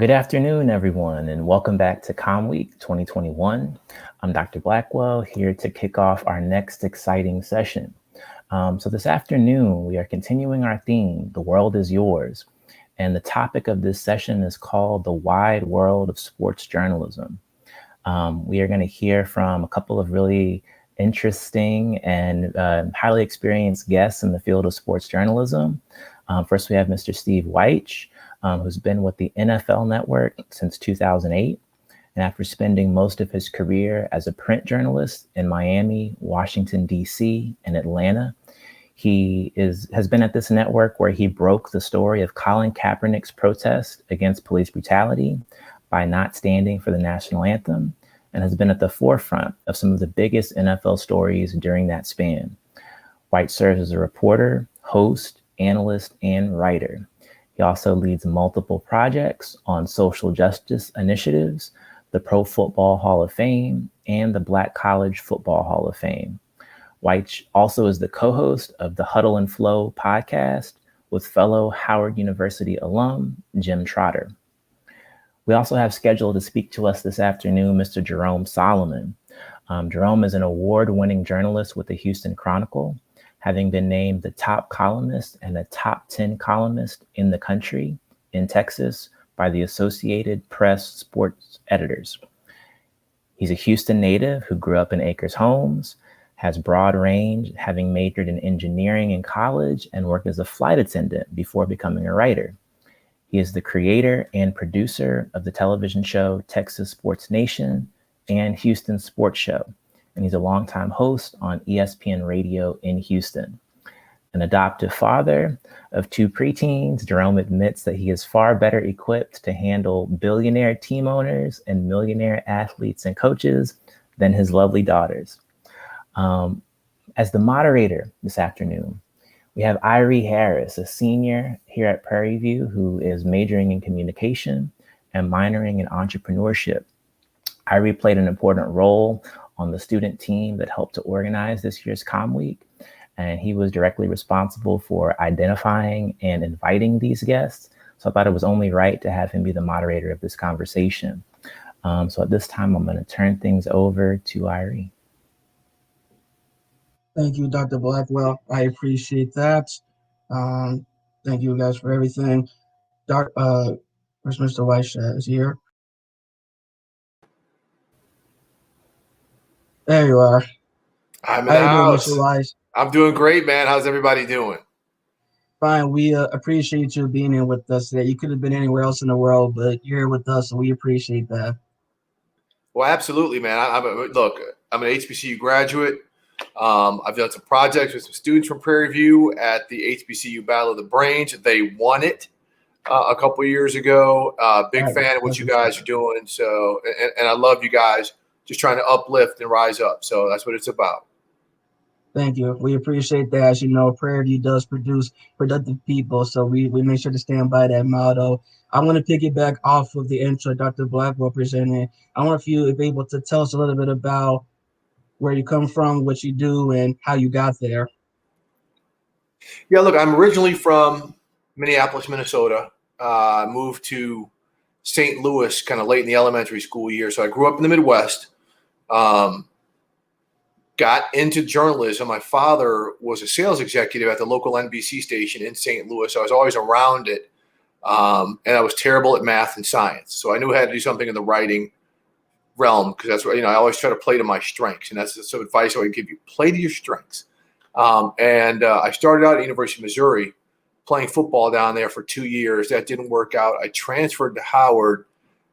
Good afternoon, everyone, and welcome back to COMM Week 2021. I'm Dr. Blackwell, here to kick off our next exciting session. So this afternoon, we are continuing our theme, The World is Yours. And the topic of this session is called The Wide World of Sports Journalism. We are going to hear from a couple of really interesting and highly experienced guests in the field of sports journalism. First, we have Mr. Steve Wyche, who's been with the NFL Network since 2008. And after spending most of his career as a print journalist in Miami, Washington, D.C., and Atlanta, he has been at this network where he broke the story of Colin Kaepernick's protest against police brutality by not standing for the national anthem, and has been at the forefront of some of the biggest NFL stories during that span. Wyche serves as a reporter, host, analyst, and writer. He also leads multiple projects on social justice initiatives, the Pro Football Hall of Fame, and the Black College Football Hall of Fame. Wyche also is the co-host of the Huddle and Flow podcast with fellow Howard University alum, Jim Trotter. We also have scheduled to speak to us this afternoon, Mr. Jerome Solomon. Jerome is an award-winning journalist with the Houston Chronicle, having been named the top columnist and a top 10 columnist in the country in Texas by the Associated Press sports editors. He's a Houston native who grew up in Acres Homes, has broad range, having majored in engineering in college and worked as a flight attendant before becoming a writer. He is the creator and producer of the television show Texas Sports Nation and Houston Sports Show, and he's a longtime host on ESPN Radio in Houston. An adoptive father of two preteens, Jerome admits that he is far better equipped to handle billionaire team owners and millionaire athletes and coaches than his lovely daughters. As the moderator this afternoon, we have Irie Harris, a senior here at Prairie View who is majoring in communication and minoring in entrepreneurship. Irie played an important role on the student team that helped to organize this year's COMM Week, and he was directly responsible for identifying and inviting these guests. So I thought it was only right to have him be the moderator of this conversation. So at this time, I'm going to turn things over to Irie. Thank you, Dr. Blackwell. I appreciate that. Thank you guys for everything. Where's Mr. Wyche is here? There you are. I'm in the house. Doing, Mr. Wyche? I'm doing great, man. How's everybody doing? Fine. We appreciate you being here with us today. You could have been anywhere else in the world, but you're here with us, and we appreciate that. Well, absolutely, man. I'm an HBCU graduate. I've done some projects with some students from Prairie View at the HBCU Battle of the Brains. They won it a couple of years ago. Big fan of what you guys are doing. So, and I love you guys just trying to uplift and rise up. So that's what it's about. Thank you. We appreciate that. As you know, Prairie View does produce productive people. So we make sure to stand by that motto. I want to piggyback off of the intro Dr. Blackwell presented. I wonder if you're able to tell us a little bit about where you come from, what you do, and how you got there. Yeah, look, I'm originally from Minneapolis, Minnesota. Moved to St. Louis kind of late in the elementary school year. So I grew up in the Midwest. Got into journalism. My father was a sales executive at the local NBC station in St. Louis. So I was always around it. And I was terrible at math and science. So I knew I had to do something in the writing realm, because that's what, I always try to play to my strengths. And that's some advice I would give you: play to your strengths. I started out at University of Missouri playing football down there for 2 years. That didn't work out. I transferred to Howard,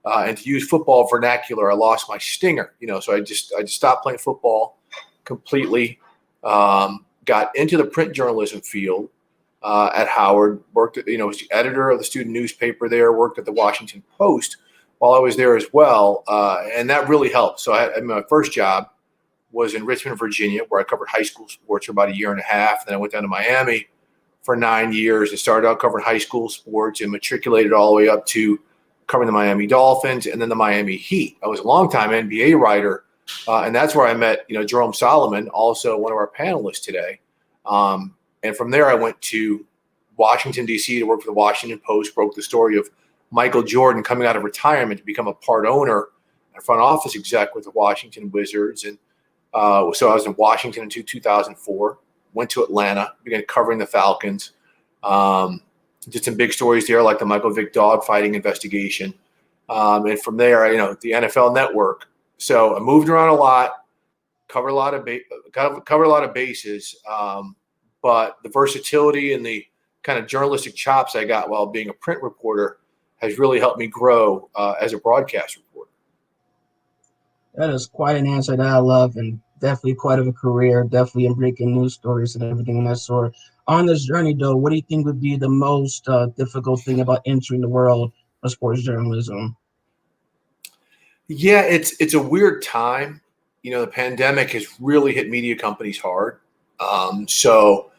and to use football vernacular, I lost my stinger, so I just stopped playing football completely. Got into the print journalism field at Howard, worked at, was the editor of the student newspaper there, worked at the Washington Post while I was there as well. And that really helped. So my first job was in Richmond, Virginia, where I covered high school sports for about 1.5 years. Then I went down to Miami for 9 years and started out covering high school sports and matriculated all the way up to covering the Miami Dolphins and then the Miami Heat. I was a longtime NBA writer, and that's where I met, Jerome Solomon, also one of our panelists today. And from there, I went to Washington, D.C. to work for the Washington Post, broke the story of Michael Jordan coming out of retirement to become a part owner and front office exec with the Washington Wizards. And so I was in Washington until 2004, went to Atlanta, began covering the Falcons. Did some big stories there, like the Michael Vick dogfighting investigation. And from there, the NFL Network. So I moved around a lot, covered a lot of bases. But the versatility and the kind of journalistic chops I got while being a print reporter has really helped me grow as a broadcast reporter. That is quite an answer that I love, and definitely quite of a career, definitely in breaking news stories and everything of that sort. On this journey, though, what do you think would be the most difficult thing about entering the world of sports journalism? Yeah, it's a weird time. The pandemic has really hit media companies hard. So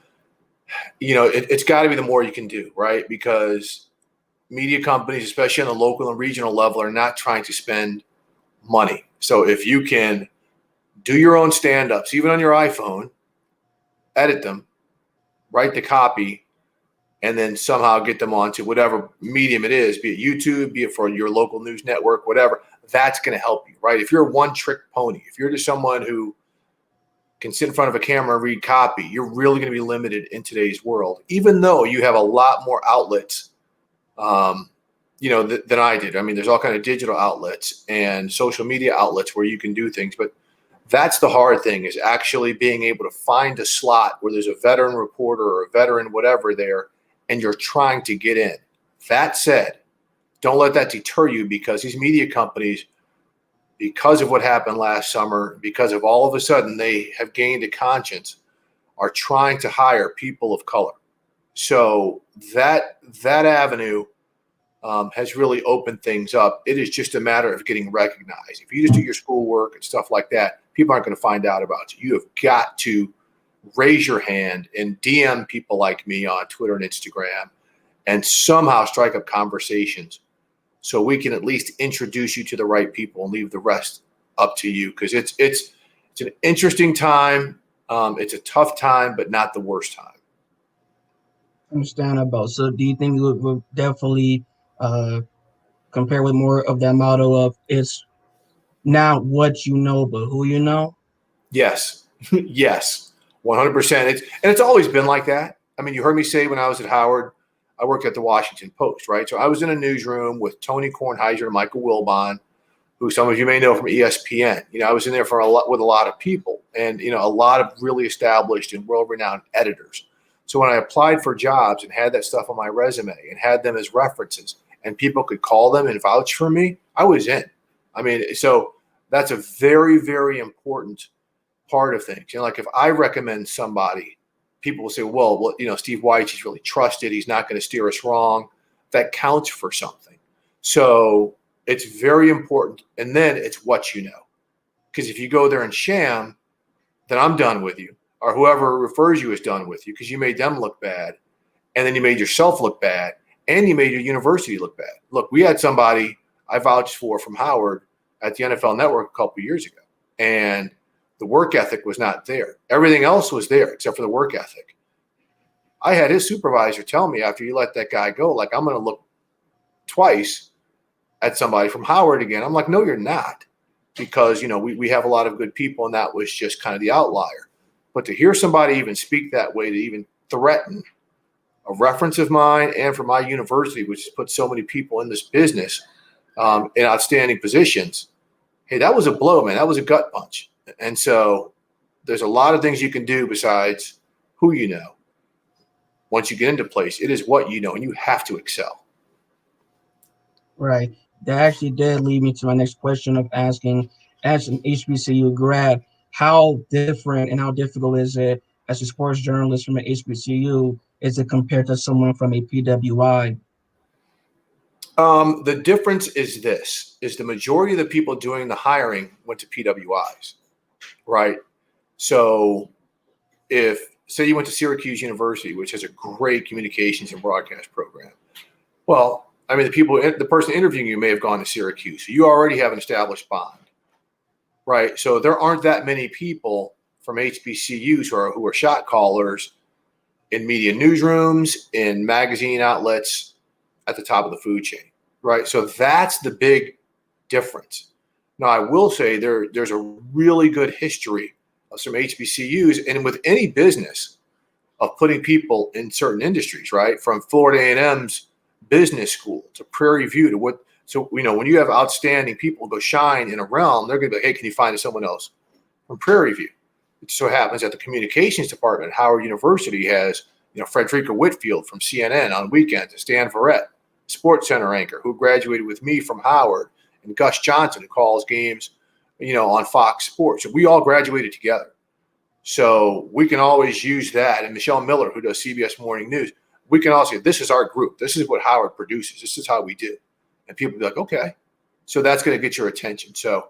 it's got to be the more you can do, right? Because media companies, especially on the local and regional level, are not trying to spend money. So if you can do your own stand-ups, even on your iPhone, edit them, write the copy, and then somehow get them onto whatever medium it is, be it YouTube, be it for your local news network, whatever, that's going to help you, right? If you're a one-trick pony, if you're just someone who can sit in front of a camera and read copy, you're really going to be limited in today's world, even though you have a lot more outlets than I did. I mean, there's all kind of digital outlets and social media outlets where you can do things, but that's the hard thing, is actually being able to find a slot where there's a veteran reporter or a veteran whatever there, and you're trying to get in. That said, don't let that deter you, because these media companies, because of what happened last summer, because of all of a sudden they have gained a conscience, are trying to hire people of color. So that avenue has really opened things up. It is just a matter of getting recognized. If you just do your schoolwork and stuff like that, people aren't going to find out about you. You have got to raise your hand and DM people like me on Twitter and Instagram and somehow strike up conversations so we can at least introduce you to the right people and leave the rest up to you, because it's an interesting time. It's a tough time, but not the worst time. Understandable. So do you think you would definitely compare with more of that motto of it's not what you know, but who you know? Yes. Yes. 100%. It's always been like that. I mean, you heard me say when I was at Howard, I worked at the Washington Post, right? So I was in a newsroom with Tony Kornheiser and Michael Wilbon, who some of you may know from ESPN. I was in there with a lot of people, and a lot of really established and world-renowned editors. So when I applied for jobs and had that stuff on my resume and had them as references, and people could call them and vouch for me, I was in. I mean, so that's a very, very important part of things. Like if I recommend somebody, people will say, well, Steve Wyche is really trusted. He's not going to steer us wrong. That counts for something. So it's very important. And then it's what you know. Because if you go there and sham, then I'm done with you. Or whoever refers you is done with you, because you made them look bad. And then you made yourself look bad. And you made your university look bad. Look, we had somebody I vouched for from Howard at the NFL Network a couple of years ago. And the work ethic was not there. Everything else was there except for the work ethic. I had his supervisor tell me, after you let that guy go, like, I'm going to look twice at somebody from Howard again. I'm like, no, you're not. Because, we have a lot of good people, and that was just kind of the outlier. But to hear somebody even speak that way, to even threaten a reference of mine and for my university, which has put so many people in this business in outstanding positions, hey, that was a blow, man. That was a gut punch. And so there's a lot of things you can do besides who you know. Once you get into place, it is what you know, and you have to excel. Right. That actually did lead me to my next question of asking, as an HBCU grad, how different and how difficult is it as a sports journalist from an HBCU? Is it compared to someone from a PWI? The difference is the majority of the people doing the hiring went to PWIs, right? So say you went to Syracuse University, which has a great communications and broadcast program. Well, I mean, the person interviewing you may have gone to Syracuse. So you already have an established bond, right? So there aren't that many people from HBCUs who are shot callers in media newsrooms, in magazine outlets at the top of the food chain. right? So that's the big difference. Now, I will say there's a really good history of some HBCUs, and with any business, of putting people in certain industries, right? From Florida A&M's business school to Prairie View to what. So, you know, when you have outstanding people go shine in a realm, they're going to be like, hey, can you find us someone else from Prairie View? It so happens that the communications department at Howard University has, you know, Frederica Whitfield from CNN on weekends, Stan Verrett, Sports Center anchor, who graduated with me from Howard, and Gus Johnson, who calls games, you know, on Fox Sports. So we all graduated together. So we can always use that. And Michelle Miller, who does CBS Morning News, we can all say, this is our group. This is what Howard produces. This is how we do. And people be like, okay. So that's going to get your attention. So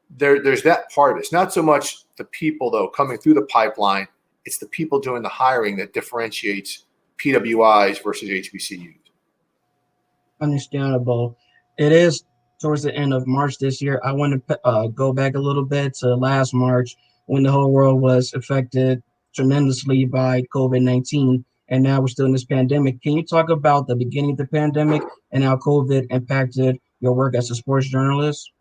there's that part of it. It's not so much the people, though, coming through the pipeline. It's the people doing the hiring that differentiates PWIs versus HBCUs. Understandable. It is towards the end of March this year. I want to go back a little bit to last March when the whole world was affected tremendously by COVID-19. And now we're still in this pandemic. Can you talk about the beginning of the pandemic and how COVID impacted your work as a sports journalist?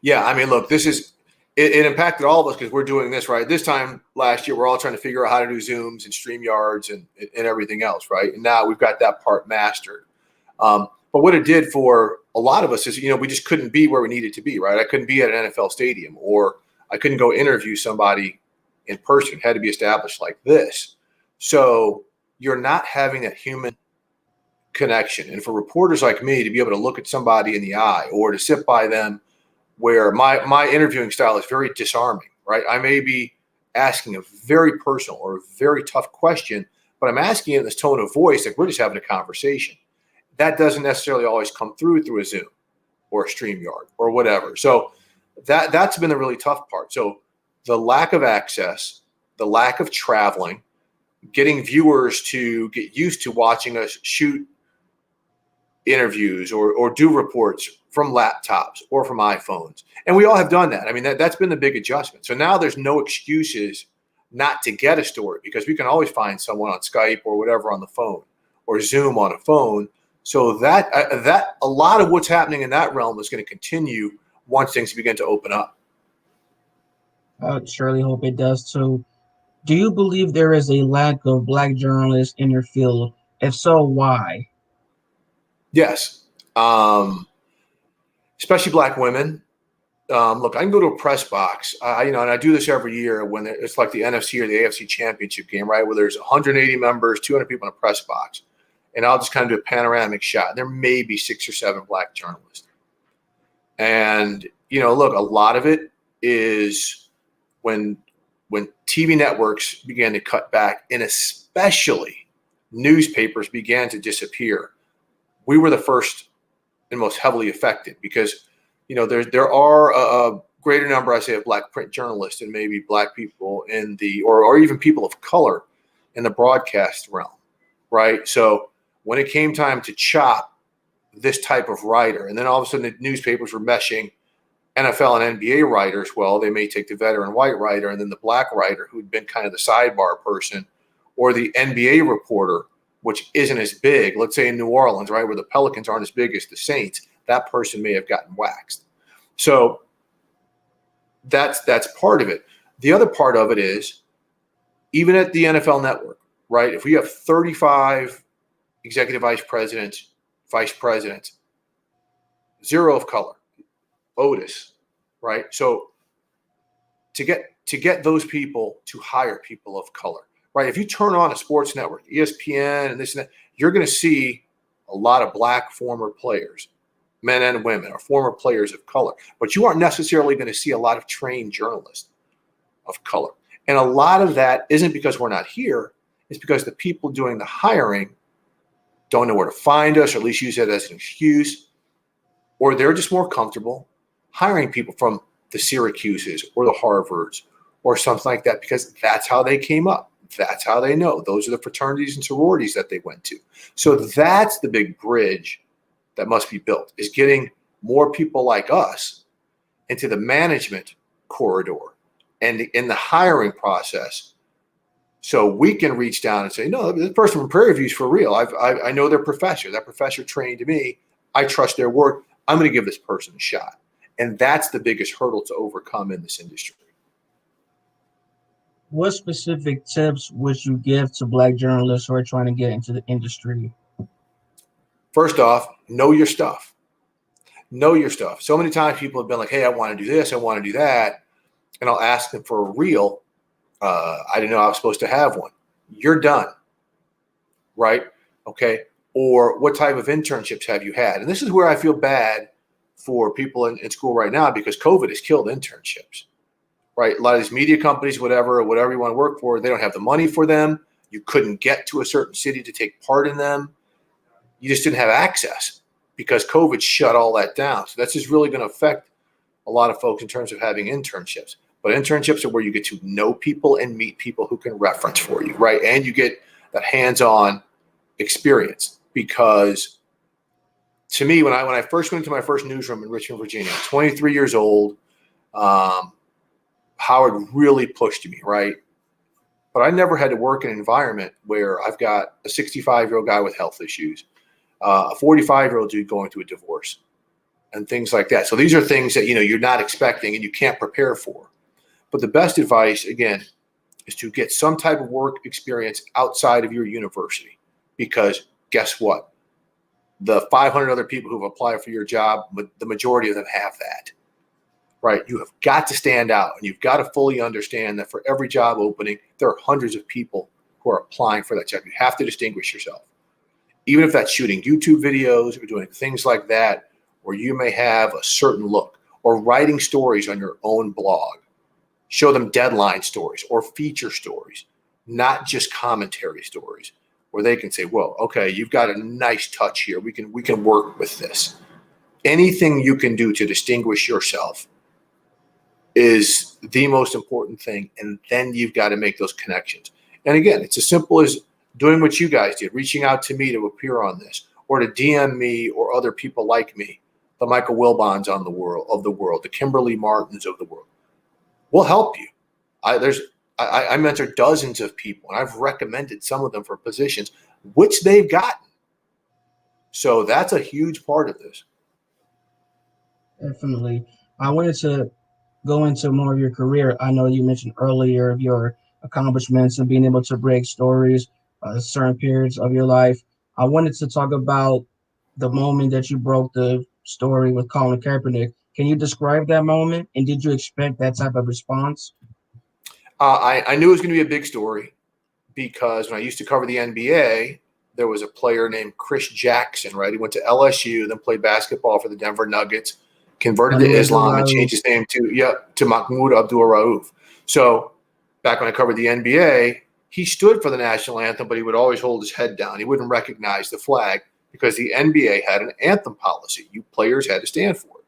Yeah, I mean, look, it impacted all of us because we're doing this, right? This time last year, we're all trying to figure out how to do Zooms and StreamYards and everything else, right? And now we've got that part mastered. But what it did for a lot of us is, you know, we just couldn't be where we needed to be, right? I couldn't be at an NFL stadium, or I couldn't go interview somebody in person. It had to be established like this. So you're not having that human connection. And for reporters like me to be able to look at somebody in the eye or to sit by them, where my interviewing style is very disarming, right? I may be asking a very personal or a very tough question, but I'm asking it in this tone of voice like we're just having a conversation. That doesn't necessarily always come through a Zoom or a StreamYard or whatever. So that's been the really tough part. So the lack of access, the lack of traveling, getting viewers to get used to watching us shoot interviews or do reports from laptops or from iPhones. And we all have done that. I mean, that's been the big adjustment. So now there's no excuses not to get a story because we can always find someone on Skype or whatever on the phone or Zoom on a phone. So that a lot of what's happening in that realm is going to continue once things begin to open up. I surely hope it does too. Do you believe there is a lack of Black journalists in your field? If so, why? Yes. Especially Black women. Look, I can go to a press box, and I do this every year when it's like the NFC or the AFC championship game, right? Where there's 180 members, 200 people in a press box. And I'll just kind of do a panoramic shot. There may be 6 or 7 Black journalists. And, look, a lot of it is when TV networks began to cut back, and especially newspapers began to disappear, we were the first and most heavily affected because, there are a greater number, I say, of Black print journalists and maybe Black people in or even people of color in the broadcast realm, right? So when it came time to chop this type of writer, and then all of a sudden the newspapers were meshing NFL and NBA writers, well, they may take the veteran white writer and then the Black writer who'd been kind of the sidebar person, or the NBA reporter, which isn't as big. Let's say in New Orleans, right, where the Pelicans aren't as big as the Saints, that person may have gotten waxed. So that's part of it. The other part of it is, even at the NFL Network, right, if we have 35 executive vice presidents, 0 of color, Otis, right? So to get those people to hire people of color, right? If you turn on a sports network, ESPN and this and that, you're going to see a lot of Black former players, men and women, or former players of color. But you aren't necessarily going to see a lot of trained journalists of color. And a lot of that isn't because we're not here. It's because the people doing the hiring don't know where to find us, or at least use it as an excuse, or they're just more comfortable hiring people from the Syracuses or the Harvards or something like that because that's how they came up. That's how they know. Those are the fraternities and sororities that they went to. So that's the big bridge that must be built, is getting more people like us into the management corridor and in the hiring process, so we can reach down and say, no, this person from Prairie View is for real. I know their professor. That professor trained me. I trust their word. I'm going to give this person a shot. And that's the biggest hurdle to overcome in this industry. What specific tips would you give to Black journalists who are trying to get into the industry? First off, know your stuff. Know your stuff. So many times people have been like, hey, I want to do this, I want to do that. And I'll ask them for a reel. I didn't know I was supposed to have one. You're done. Right? Okay. Or what type of internships have you had? And this is where I feel bad for people in school right now, because COVID has killed internships. Right? A lot of these media companies, whatever you want to work for, they don't have the money for them. You couldn't get to a certain city to take part in them. You just didn't have access because COVID shut all that down. So that's just really going to affect a lot of folks in terms of having internships. But internships are where you get to know people and meet people who can reference for you, right? And you get that hands-on experience. Because to me, when I first went into my first newsroom in Richmond, Virginia, 23 years old, Howard really pushed me, right? But I never had to work in an environment where I've got a 65-year-old guy with health issues, a 45-year-old dude going through a divorce, and things like that. So these are things that you're not expecting and you can't prepare for. But the best advice, again, is to get some type of work experience outside of your university, because guess what? The 500 other people who've applied for your job, the majority of them have that. Right? You have got to stand out, and you've got to fully understand that for every job opening, there are hundreds of people who are applying for that job. You have to distinguish yourself. Even if that's shooting YouTube videos or doing things like that, where you may have a certain look, or writing stories on your own blog. Show them deadline stories or feature stories, not just commentary stories, where they can say, well, okay, you've got a nice touch here. We can work with this. Anything you can do to distinguish yourself is the most important thing. And then you've got to make those connections. And again, it's as simple as doing what you guys did, reaching out to me to appear on this, or to DM me or other people like me, the Michael Wilbons of the world, the Kimberly Martins of the world. We'll help you. I mentor dozens of people, and I've recommended some of them for positions, which they've gotten. So that's a huge part of this. Definitely. I wanted to go into more of your career. I know you mentioned earlier of your accomplishments and being able to break stories, certain periods of your life. I wanted to talk about the moment that you broke the story with Colin Kaepernick. Can you describe that moment? And did you expect that type of response? I knew it was going to be a big story, because when I used to cover the NBA, there was a player named Chris Jackson, right? He went to LSU, then played basketball for the Denver Nuggets, converted to Islam, and changed his name to Mahmoud Abdul-Rauf. So back when I covered the NBA, he stood for the national anthem, but he would always hold his head down. He wouldn't recognize the flag because the NBA had an anthem policy. You players had to stand for it.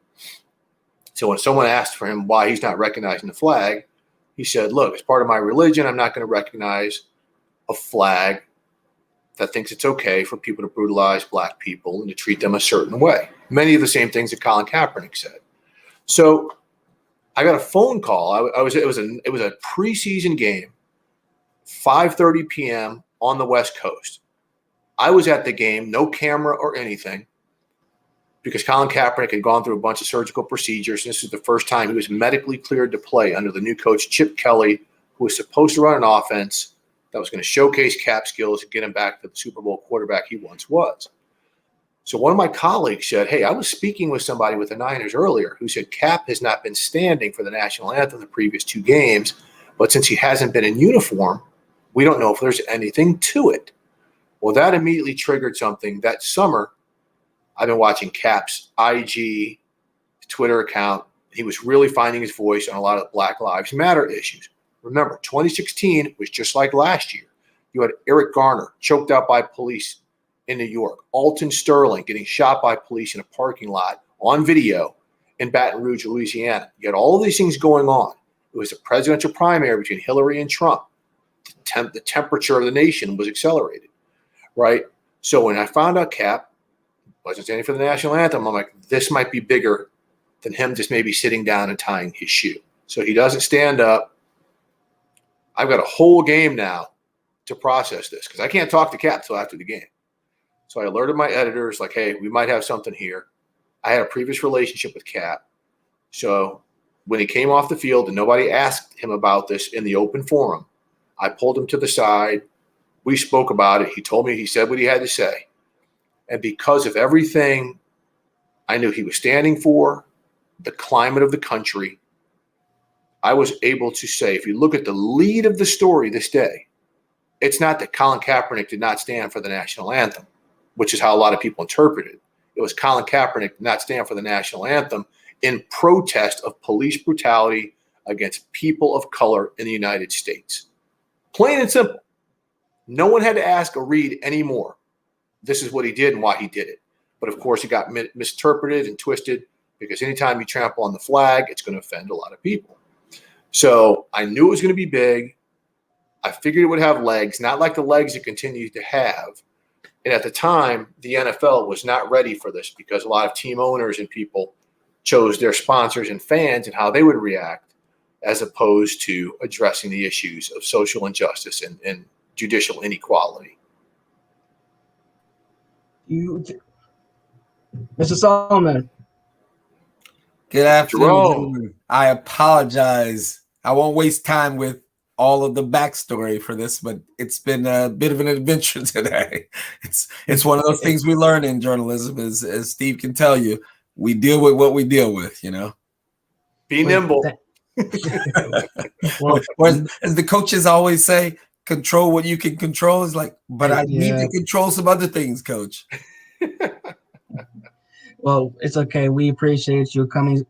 So when someone asked for him why he's not recognizing the flag, he said, look, as part of my religion, I'm not going to recognize a flag that thinks it's okay for people to brutalize black people and to treat them a certain way. Many of the same things that Colin Kaepernick said. So I got a phone call. It was a preseason game, 5:30 p.m. on the West Coast. I was at the game, no camera or anything, because Colin Kaepernick had gone through a bunch of surgical procedures. This is the first time he was medically cleared to play under the new coach, Chip Kelly, who was supposed to run an offense that was going to showcase Cap skills and get him back to the Super Bowl quarterback he once was. So one of my colleagues said, hey, I was speaking with somebody with the Niners earlier who said Cap has not been standing for the national anthem the previous two games, but since he hasn't been in uniform, we don't know if there's anything to it. Well, that immediately triggered something. That summer, I've been watching Cap's IG, Twitter account. He was really finding his voice on a lot of Black Lives Matter issues. Remember, 2016 was just like last year. You had Eric Garner choked out by police in New York, Alton Sterling getting shot by police in a parking lot on video in Baton Rouge, Louisiana. You had all of these things going on. It was a presidential primary between Hillary and Trump. The temperature of the nation was accelerated, right? So when I found out Cap wasn't standing for the national anthem, I'm like, this might be bigger than him just maybe sitting down and tying his shoe. So he doesn't stand up. I've got a whole game now to process this because I can't talk to Cap till after the game. So I alerted my editors, like, hey, we might have something here. I had a previous relationship with Cap. So when he came off the field and nobody asked him about this in the open forum, I pulled him to the side. We spoke about it. He told me, he said what he had to say. And because of everything I knew he was standing for, the climate of the country, I was able to say, if you look at the lead of the story this day, it's not that Colin Kaepernick did not stand for the national anthem, which is how a lot of people interpret it. It was Colin Kaepernick did not stand for the national anthem in protest of police brutality against people of color in the United States. Plain and simple. No one had to ask or read anymore. This is what he did and why he did it. But of course, it got misinterpreted and twisted, because anytime you trample on the flag, it's going to offend a lot of people. So I knew it was going to be big. I figured it would have legs, not like the legs it continues to have. And at the time, the NFL was not ready for this, because a lot of team owners and people chose their sponsors and fans and how they would react, as opposed to addressing the issues of social injustice and judicial inequality. Mr. Solomon. Good afternoon, Jerome. gentlemen. I apologize. I won't waste time with all of the backstory for this, but it's been a bit of an adventure today. It's one of those things we learn in journalism, as Steve can tell you. We deal with what we deal with, you know. Be nimble. Well, as the coaches always say, control what you can control. Is like, but I need to control some other things, coach. Well, it's okay. We appreciate you coming,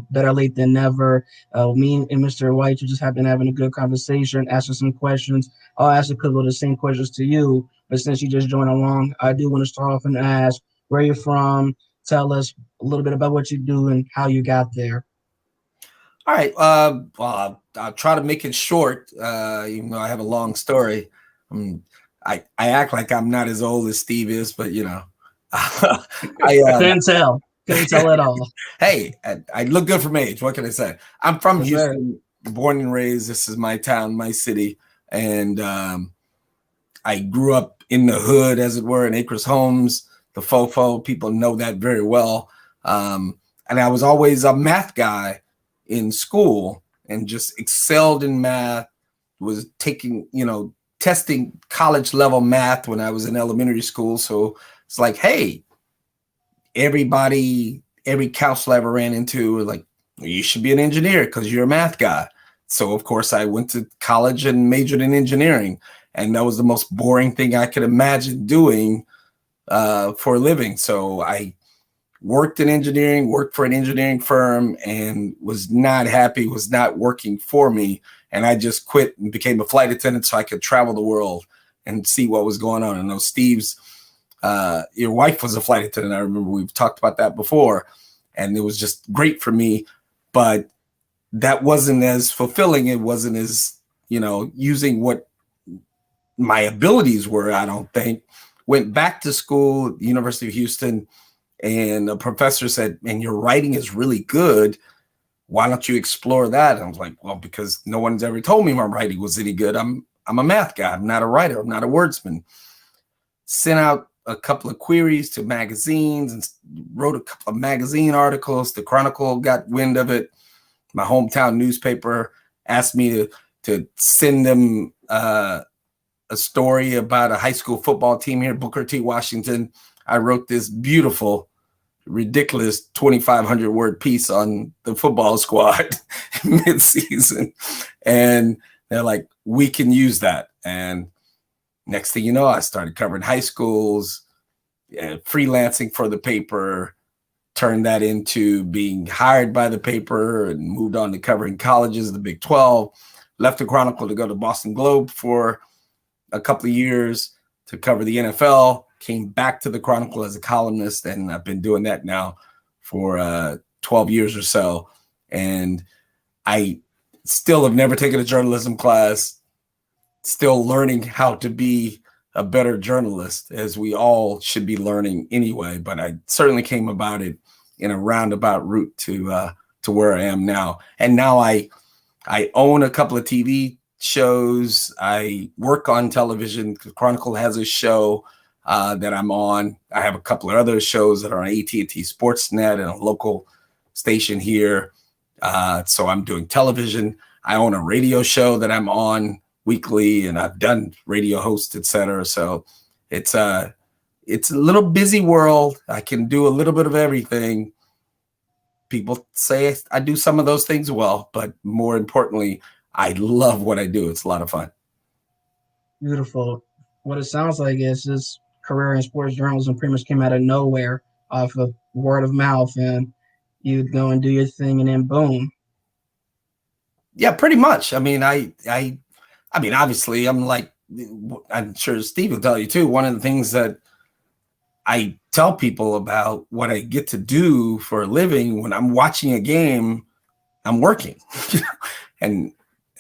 better late than never. Me and Mr. Wyche just have been having a good conversation, asking some questions. I'll ask a couple of the same questions to you, but since you just joined along, I do want to start off and ask where you're from. Tell us a little bit about what you do and how you got there. All right. Well, I'll try to make it short, even though I have a long story. I act like I'm not as old as Steve is, but, I couldn't tell at all. Hey, I look good for my age. What can I say? I'm from Houston, born and raised. This is my town, my city. And I grew up in the hood, as it were, in Acres Homes, the Fofo. People know that very well. And I was always a math guy in school and just excelled in math, was taking, testing college level math when I was in elementary school. So it's like, hey, every counselor I ever ran into was like, well, you should be an engineer because you're a math guy. So, of course, I went to college and majored in engineering. And that was the most boring thing I could imagine doing for a living. So I worked in engineering, worked for an engineering firm, and was not happy, was not working for me. And I just quit and became a flight attendant so I could travel the world and see what was going on. I know Steve's, your wife was a flight attendant. I remember we've talked about that before, and it was just great for me, but that wasn't as fulfilling. It wasn't as, using what my abilities were, I don't think. Went back to school at the University of Houston, and a professor said, man, your writing is really good. Why don't you explore that? And I was like, well, because no one's ever told me my writing was any good. I'm a math guy. I'm not a writer. I'm not a wordsman. Sent out a couple of queries to magazines and wrote a couple of magazine articles. The Chronicle got wind of it. My hometown newspaper asked me to send them a story about a high school football team here, Booker T. Washington. I wrote this beautiful, ridiculous 2,500 word piece on the football squad mid-season. And they're like, we can use that. And next thing you know, I started covering high schools, freelancing for the paper, turned that into being hired by the paper, and moved on to covering colleges, the Big 12, left the Chronicle to go to Boston Globe for a couple of years to cover the NFL, came back to the Chronicle as a columnist, and I've been doing that now for 12 years or so. And I still have never taken a journalism class, still learning how to be a better journalist, as we all should be learning anyway. But I certainly came about it in a roundabout route to where I am now. And now I own a couple of TV shows. I work on television. The Chronicle has a show. that I'm on. I have a couple of other shows that are on AT&T Sportsnet and a local station here. So I'm doing television. I own a radio show that I'm on weekly, and I've done radio host, etc. So it's a little busy world. I can do a little bit of everything. People say I do some of those things well, but more importantly, I love what I do. It's a lot of fun. Beautiful. What it sounds like is this career in sports journalism pretty much came out of nowhere off of word of mouth, and you'd go and do your thing, and then boom. Yeah, pretty much. I mean, I mean, obviously, I'm sure Steve will tell you too. One of the things that I tell people about what I get to do for a living when I'm watching a game, I'm working. And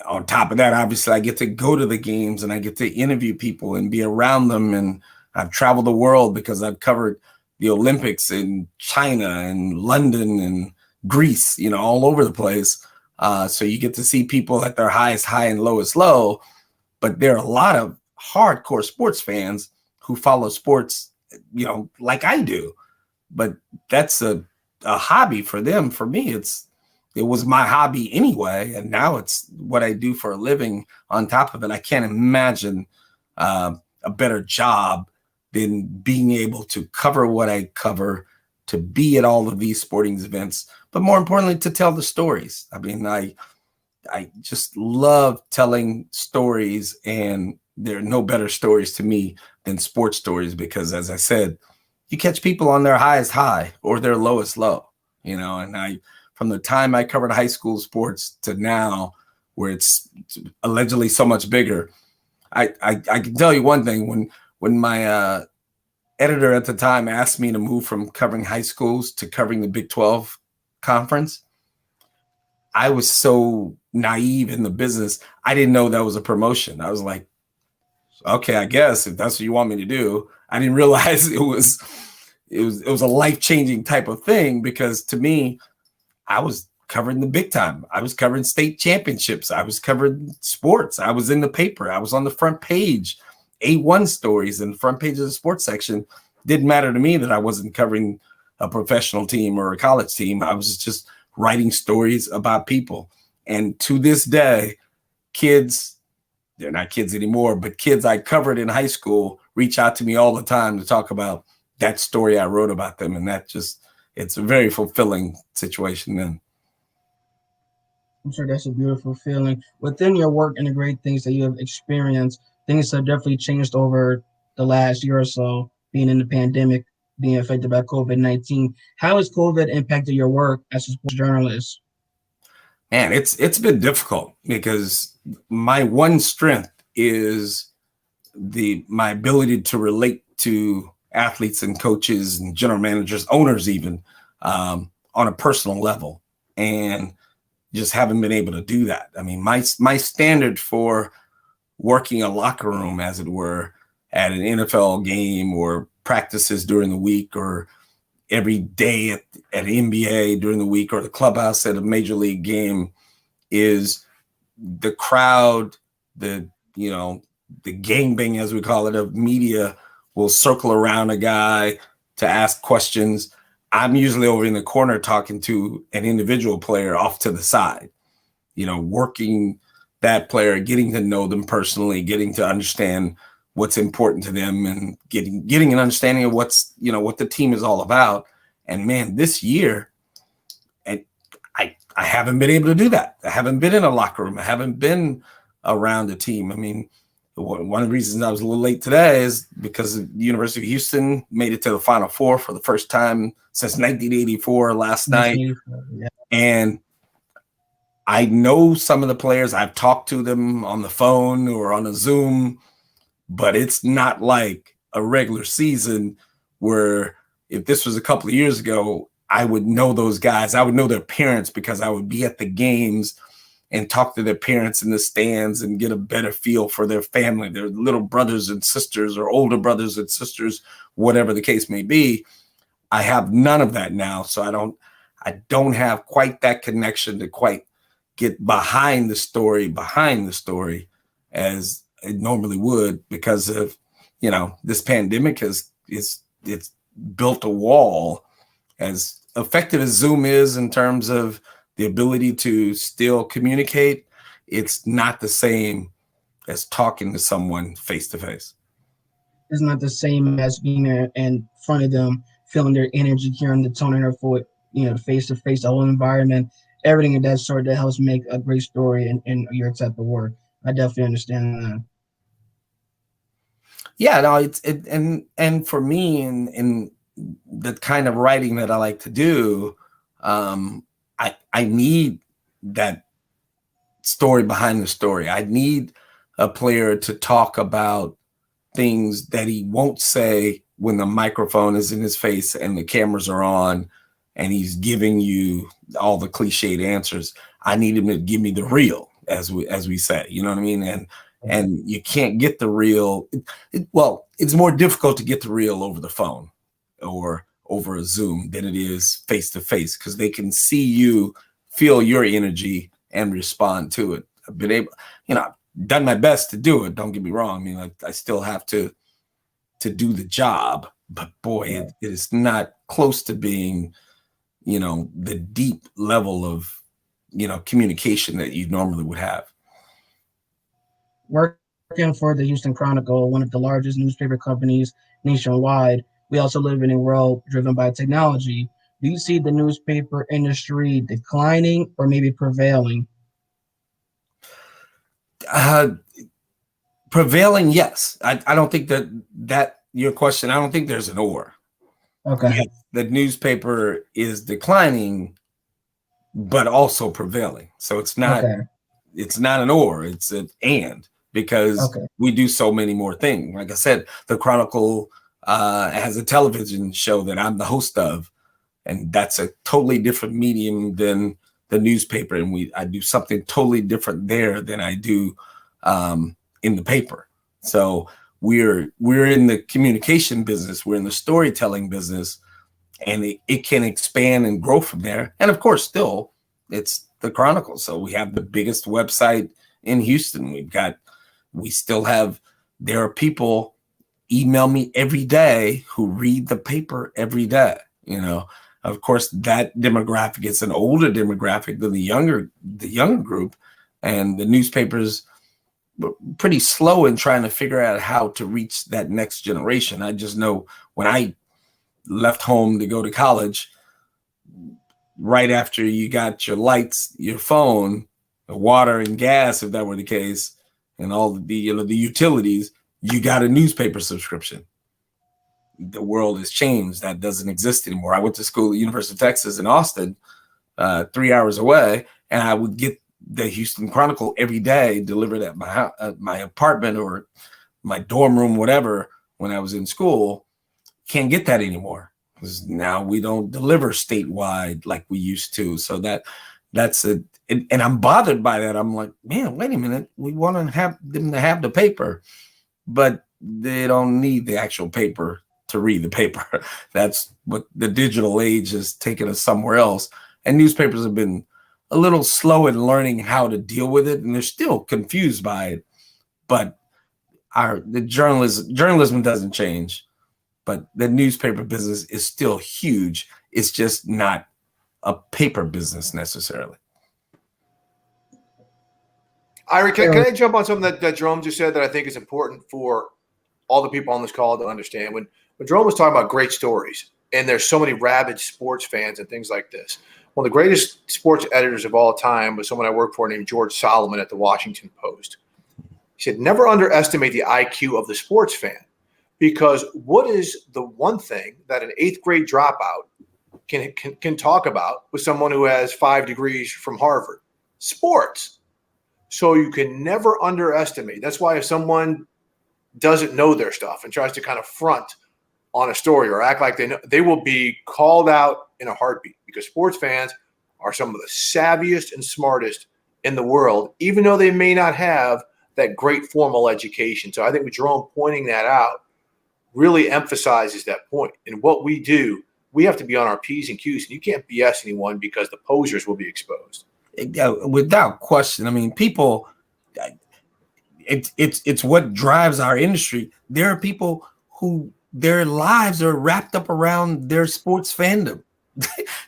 on top of that, obviously, I get to go to the games and I get to interview people and be around them. And I've traveled the world because I've covered the Olympics in China and London and Greece, all over the place. So you get to see people at their highest high and lowest low. But there are a lot of hardcore sports fans who follow sports, like I do. But that's a hobby for them. For me, it was my hobby anyway, and now it's what I do for a living on top of it. I can't imagine a better job than being able to cover what I cover, to be at all of these sporting events, but more importantly, to tell the stories. I mean, I just love telling stories, and there are no better stories to me than sports stories because, as I said, you catch people on their highest high or their lowest low, and from the time I covered high school sports to now, where it's allegedly so much bigger, I can tell you one thing. When my editor at the time asked me to move from covering high schools to covering the Big 12 conference, I was so naive in the business. I didn't know that was a promotion. I was like, okay, I guess if that's what you want me to do. I didn't realize it was a life-changing type of thing, because to me, I was covering the big time. I was covering state championships. I was covering sports. I was in the paper. I was on the front page, A1 stories in the front page of the sports section. Didn't matter to me that I wasn't covering a professional team or a college team. I was just writing stories about people. And to this day, kids, they're not kids anymore, but kids I covered in high school reach out to me all the time to talk about that story I wrote about them. And it's a very fulfilling situation then. I'm sure that's a beautiful feeling. Within your work and the great things that you have experienced, things have definitely changed over the last year or so, being in the pandemic, being affected by COVID-19. How has COVID impacted your work as a sports journalist? Man, it's been difficult because my one strength is my ability to relate to athletes and coaches and general managers, owners even, on a personal level, and just haven't been able to do that. I mean, my standard for working a locker room, as it were, at an NFL game or practices during the week, or every day at an NBA during the week, or the clubhouse at a major league game, is the crowd, the gangbang, as we call it, of media will circle around a guy to ask questions. I'm usually over in the corner talking to an individual player off to the side, working that player, getting to know them personally, getting to understand what's important to them, and getting an understanding of what the team is all about. And man, this year, I haven't been able to do that. I haven't been in a locker room. I haven't been around a team. I mean, one of the reasons I was a little late today is because the University of Houston made it to the Final Four for the first time since 1984 last night. Yeah. And I know some of the players. I've talked to them on the phone or on a Zoom, but it's not like a regular season where, if this was a couple of years ago, I would know those guys. I would know their parents because I would be at the games and talk to their parents in the stands and get a better feel for their family, their little brothers and sisters or older brothers and sisters, whatever the case may be. I have none of that now. So I don't have quite that connection to quite get behind the story as it normally would, because of this pandemic it's built a wall. As effective as Zoom is in terms of the ability to still communicate, it's not the same as talking to someone face to face. It's not the same as being in front of them, feeling their energy, hearing the tone in their voice, face to face, the whole environment, everything of that sort that helps make a great story in your type of work. I definitely understand that. Yeah, no, and for me in the kind of writing that I like to do, I need that story behind the story. I need a player to talk about things that he won't say when the microphone is in his face and the cameras are on and he's giving you all the cliched answers. I need him to give me the real, as we say, you know what I mean? And you can't get the real. Well, it's more difficult to get the real over the phone or over a Zoom than it is face to face, because they can see you, feel your energy, and respond to it. I've been able, I've done my best to do it. Don't get me wrong. I mean, I still have to do the job, but boy, it is not close to being, the deep level of, communication that you normally would have. Working for the Houston Chronicle, one of the largest newspaper companies nationwide, we also live in a world driven by technology. Do you see the newspaper industry declining or maybe prevailing? Prevailing, yes. I don't think that your question, I don't think there's an or. Okay. Yes, the newspaper is declining, but also prevailing. So it's not an or, it's an and, because we do so many more things. Like I said, the Chronicle has a television show that I'm the host of, and that's a totally different medium than the newspaper. And I do something totally different there than I do in the paper. So we're in the communication business, we're in the storytelling business, and it can expand and grow from there. And of course, still, it's the Chronicle. So we have the biggest website in Houston. There are people email me every day who read the paper every day. Of course, that demographic is an older demographic than the younger group, and the newspapers were pretty slow in trying to figure out how to reach that next generation. I just know when I left home to go to college, right after you got your lights, your phone, the water and gas, if that were the case, and all the utilities, you got a newspaper subscription. The world has changed. That doesn't exist anymore. I went to school at University of Texas in Austin, 3 hours away, and I would get the Houston Chronicle every day delivered at my apartment or my dorm room, whatever, when I was in school. Can't get that anymore, because now we don't deliver statewide like we used to. So that's it. And I'm bothered by that. I'm like, man, wait a minute. We want to have them to have the paper, but they don't need the actual paper to read the paper. That's what the digital age has taken us somewhere else. And newspapers have been a little slow in learning how to deal with it, and they're still confused by it. But the journalism doesn't change, but the newspaper business is still huge. It's just not a paper business necessarily. Irie, can I jump on something that Jerome just said that I think is important for all the people on this call to understand? When Jerome was talking about great stories, and there's so many rabid sports fans and things like this, one of the greatest sports editors of all time was someone I worked for named Jerome Solomon at the Washington Post. He said, never underestimate the IQ of the sports fan, because what is the one thing that an 8th grade dropout can talk about with someone who has 5 degrees from Harvard? Sports. So you can never underestimate. That's why if someone doesn't know their stuff and tries to kind of front on a story or act like they know, they will be called out in a heartbeat, because sports fans are some of the savviest and smartest in the world, even though they may not have that great formal education. So I think with Jerome pointing that out really emphasizes that point. In what we do, we have to be on our P's and Q's, and you can't BS anyone, because the posers will be exposed. Without question. I mean, people, it's what drives our industry. There are people who their lives are wrapped up around their sports fandom.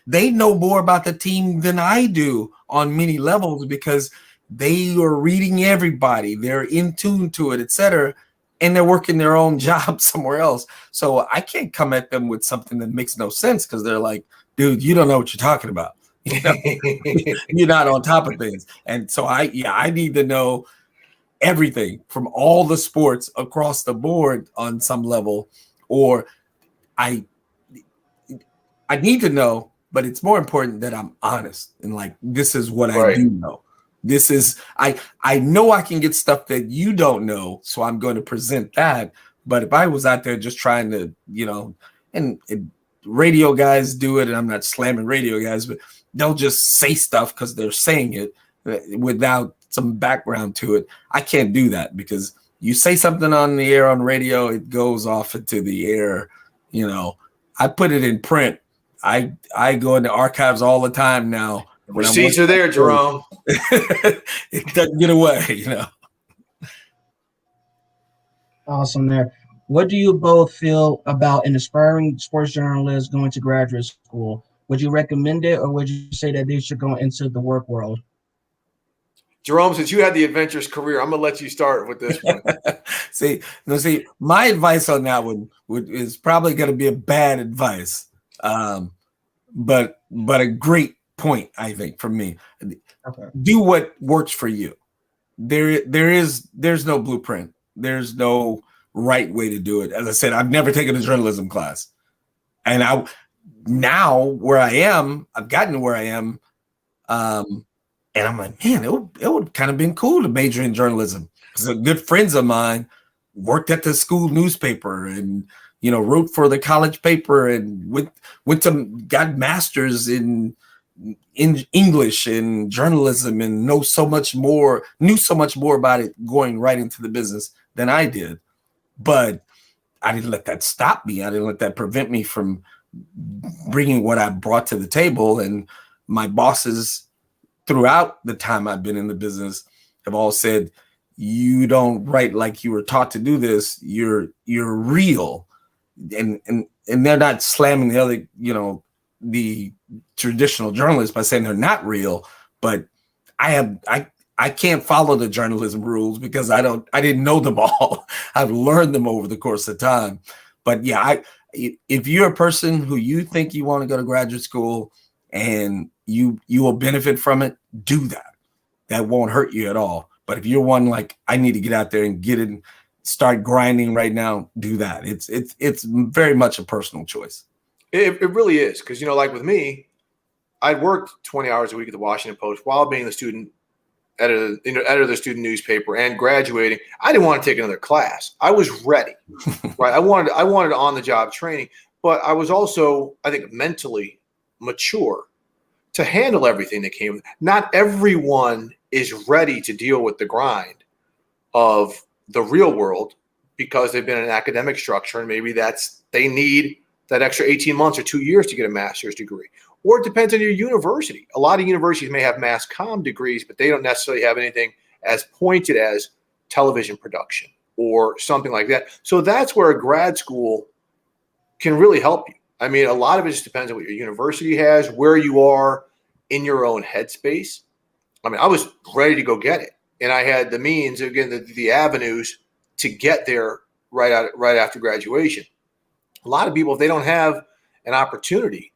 They know more about the team than I do on many levels because they are reading everybody, they're in tune to it, etc., and they're working their own job somewhere else. So I can't come at them with something that makes no sense because they're like, dude, you don't know what you're talking about. You know? You're not on top of things. And so I need to know everything from all the sports across the board on some level, or I need to know, but it's more important that I'm honest and like, this is what I do know. This is, I know I can get stuff that you don't know, so I'm going to present that. But if I was out there just trying to, you know, and radio guys do it, and I'm not slamming radio guys, but they'll just say stuff because they're saying it without some background to it. I can't do that because you say something on the air on radio, it goes off into the air. You know, I put it in print. I go into archives all the time now. Receipts are there, Jerome. It doesn't get away, you know. Awesome there. What do you both feel about an aspiring sports journalist going to graduate school? Would you recommend it, or would you say that they should go into the work world? Jerome, since you had the adventurous career, I'm gonna let you start with this one. See, my advice on that one is probably going to be a bad advice, but a great point, I think, from me. Okay. Do what works for you. There's no blueprint. There's no right way to do it. As I said, I've never taken a journalism class, and now where I am, I've gotten to where I am, and I'm like, man, it would kind of been cool to major in journalism. Because good friends of mine worked at the school newspaper and, you know, wrote for the college paper and got masters in English and journalism and knew so much more about it going right into the business than I did. But I didn't let that stop me. I didn't let that prevent me from bringing what I brought to the table. And my bosses throughout the time I've been in the business have all said, you don't write like you were taught to do this. You're real. And they're not slamming the other, you know, the traditional journalists by saying they're not real, but I can't follow the journalism rules because I didn't know them all. I've learned them over the course of time. But yeah, if you're a person who you think you want to go to graduate school and you will benefit from it, do that. That won't hurt you at all. But if you're one like, I need to get out there and get it and start grinding right now, do that. It's very much a personal choice. It really is. Because, you know, like with me, I worked 20 hours a week at the Washington Post while being the student editor of the student newspaper and graduating. I didn't want to take another class. I was ready, right? I wanted on-the-job training, but I was also, I think, mentally mature to handle everything that came. Not everyone is ready to deal with the grind of the real world because they've been in an academic structure, and maybe they need that extra 18 months or 2 years to get a master's degree. Or it depends on your university. A lot of universities may have mass comm degrees, but they don't necessarily have anything as pointed as television production or something like that. So that's where a grad school can really help you. I mean, a lot of it just depends on what your university has, where you are in your own headspace. I mean, I was ready to go get it, and I had the means, again, the avenues to get there right after graduation. A lot of people, if they don't have an opportunity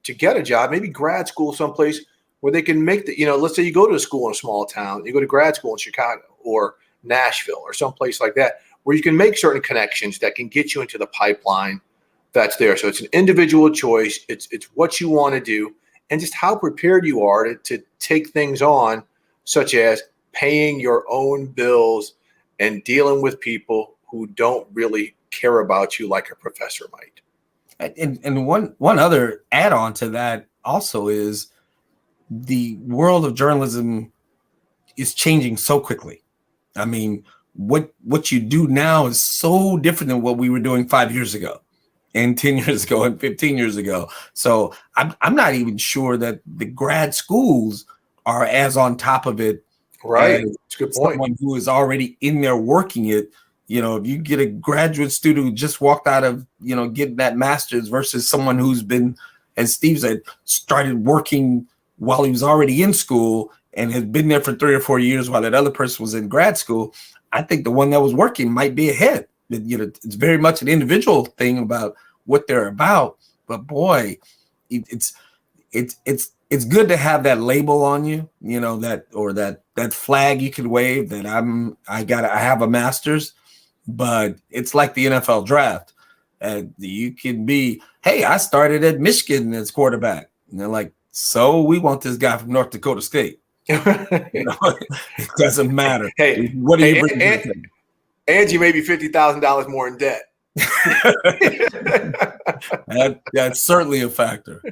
to get a job, maybe grad school someplace where they can make the, you know, let's say you go to a school in a small town, you go to grad school in Chicago or Nashville or someplace like that, where you can make certain connections that can get you into the pipeline that's there. So it's an individual choice. It's what you want to do and just how prepared you are to take things on, such as paying your own bills and dealing with people who don't really care about you like a professor might. And one other add-on to that also is the world of journalism is changing so quickly. I mean, what you do now is so different than what we were doing 5 years ago and 10 years ago and 15 years ago. So I'm not even sure that the grad schools are as on top of it Right. It's a good point. Someone who is already in there working it. You know, if you get a graduate student who just walked out of, you know, getting that master's versus someone who's been, as Steve said, started working while he was already in school and has been there for 3 or 4 years while that other person was in grad school, I think the one that was working might be ahead. You know, it's very much an individual thing about what they're about. But boy, it's good to have that label on you, you know, that flag you can wave that I have a master's. But it's like the NFL draft. You can be, hey, I started at Michigan as quarterback. And they're like, so we want this guy from North Dakota State. You know, it doesn't matter. Hey, what do you bring to the table? Angie may be $50,000 more in debt. That's certainly a factor.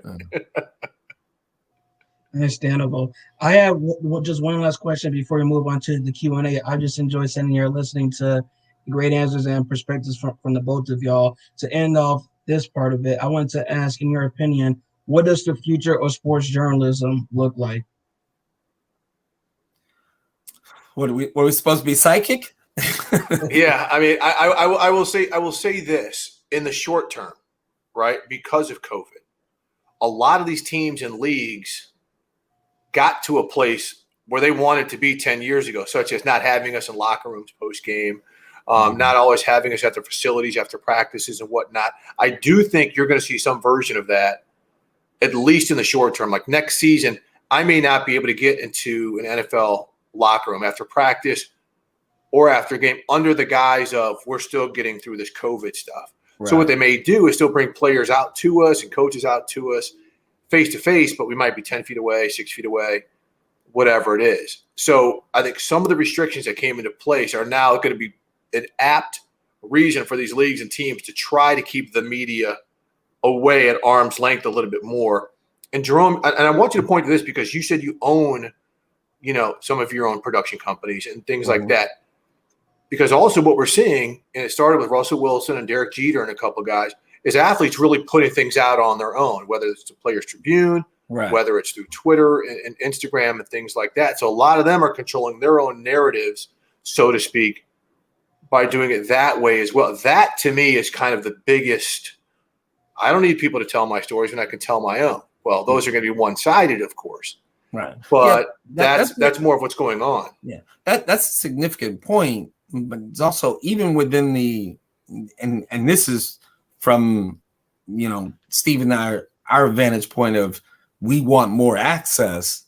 Understandable. I have just one last question before we move on to the Q&A. I just enjoyed sitting here listening to great answers and perspectives from the both of y'all. To end off this part of it, I want to ask, in your opinion, what does the future of sports journalism look like? Were we supposed to be psychic? Yeah, I mean, I will say this in the short term, right? Because of COVID, a lot of these teams and leagues got to a place where they wanted to be 10 years ago, such as not having us in locker rooms post game, not always having us at their facilities after practices and whatnot. I do think you're going to see some version of that, at least in the short term. Like next season, I may not be able to get into an NFL locker room after practice or after a game under the guise of we're still getting through this COVID stuff. Right. So what they may do is still bring players out to us and coaches out to us face to face, but we might be 10 feet away, 6 feet away, whatever it is. So I think some of the restrictions that came into place are now going to be an apt reason for these leagues and teams to try to keep the media away at arm's length a little bit more. And Jerome, and I want you to point to this because you said you own, you know, some of your own production companies and things like that. Because also what we're seeing, and it started with Russell Wilson and Derek Jeter and a couple of guys, is athletes really putting things out on their own, whether it's the Players Tribune, whether it's through Twitter and Instagram and things like that. So a lot of them are controlling their own narratives, so to speak, by doing it that way as well. That, to me, is kind of the biggest – I don't need people to tell my stories when I can tell my own. Well, those are going to be one-sided, of course. Right. But yeah, that's more of what's going on. Yeah, that's a significant point. But it's also even within the and this is from, you know, Steve and our vantage point of we want more access,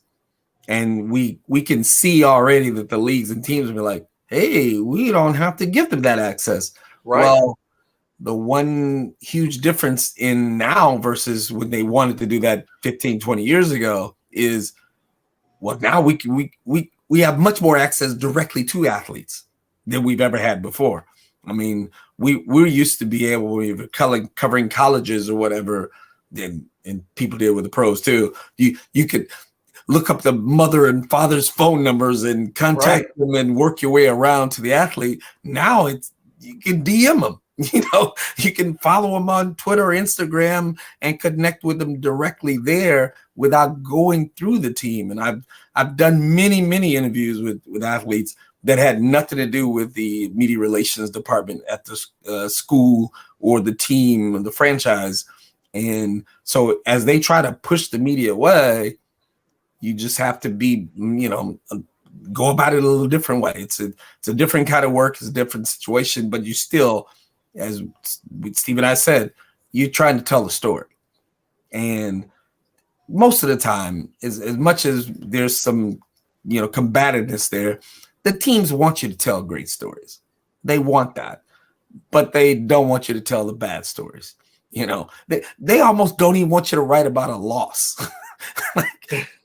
and we can see already that the leagues and teams will be like, hey, we don't have to give them that access. Right. Well, the one huge difference in now versus when they wanted to do that 15, 20 years ago is, well, now we have much more access directly to athletes than we've ever had before. I mean, we're used to be able, we were covering colleges or whatever, and people did with the pros too. You could look up the mother and father's phone numbers and contact them and work your way around to the athlete. Now you can DM them. You know, you can follow them on Twitter or Instagram and connect with them directly there without going through the team. And I've done many interviews with athletes that had nothing to do with the media relations department at the school or the team or the franchise. And so as they try to push the media away, you just have to be, you know, go about it a little different way. It's a different kind of work. It's a different situation, but you still, as Steve and I said, you're trying to tell a story. And most of the time, as much as there's some, you know, combativeness there, the teams want you to tell great stories. They want that, but they don't want you to tell the bad stories. You know, they almost don't even want you to write about a loss.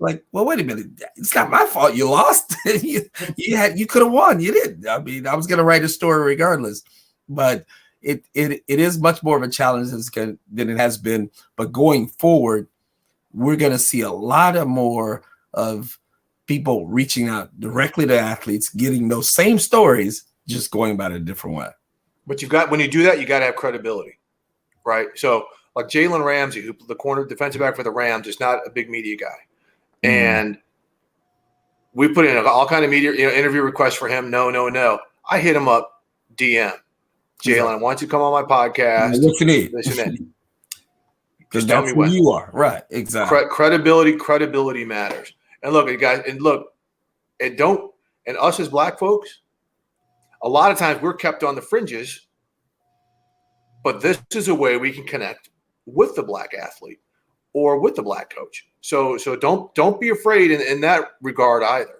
like, well, wait a minute. It's not my fault you lost. you could have won. You did. I mean, I was going to write a story regardless, but it is much more of a challenge than it has been. But going forward, we're going to see a lot of more of people reaching out directly to athletes, getting those same stories, just going about it a different way. But when you do that, you got to have credibility, right? So like Jalen Ramsey, who the corner defensive back for the Rams, is not a big media guy. And We put in all kind of media, interview requests for him. No. I hit him up, DM. Jalen, I want you to come on my podcast. What you need? This and that. Because that's who you are. Right. Exactly. Credibility matters. And look, guys, and us as Black folks, a lot of times we're kept on the fringes, but this is a way we can connect with the Black athlete or with the Black coach. So don't be afraid in that regard either.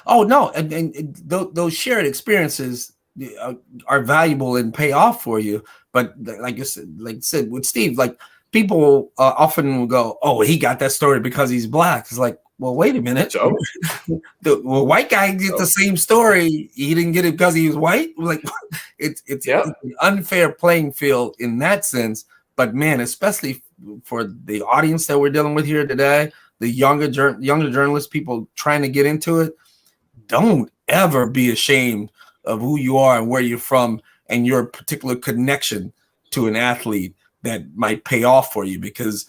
Oh no, and those shared experiences are valuable and pay off for you. But like you said with Steve, like people often will go, "Oh, he got that story because he's Black." It's like, well, wait a minute. So the white guy get the same story. He didn't get it because he was white. Like it's an unfair playing field in that sense. But man, especially for the audience that we're dealing with here today, the younger journalists, people trying to get into it, don't ever be ashamed of who you are and where you're from and your particular connection to an athlete that might pay off for you, because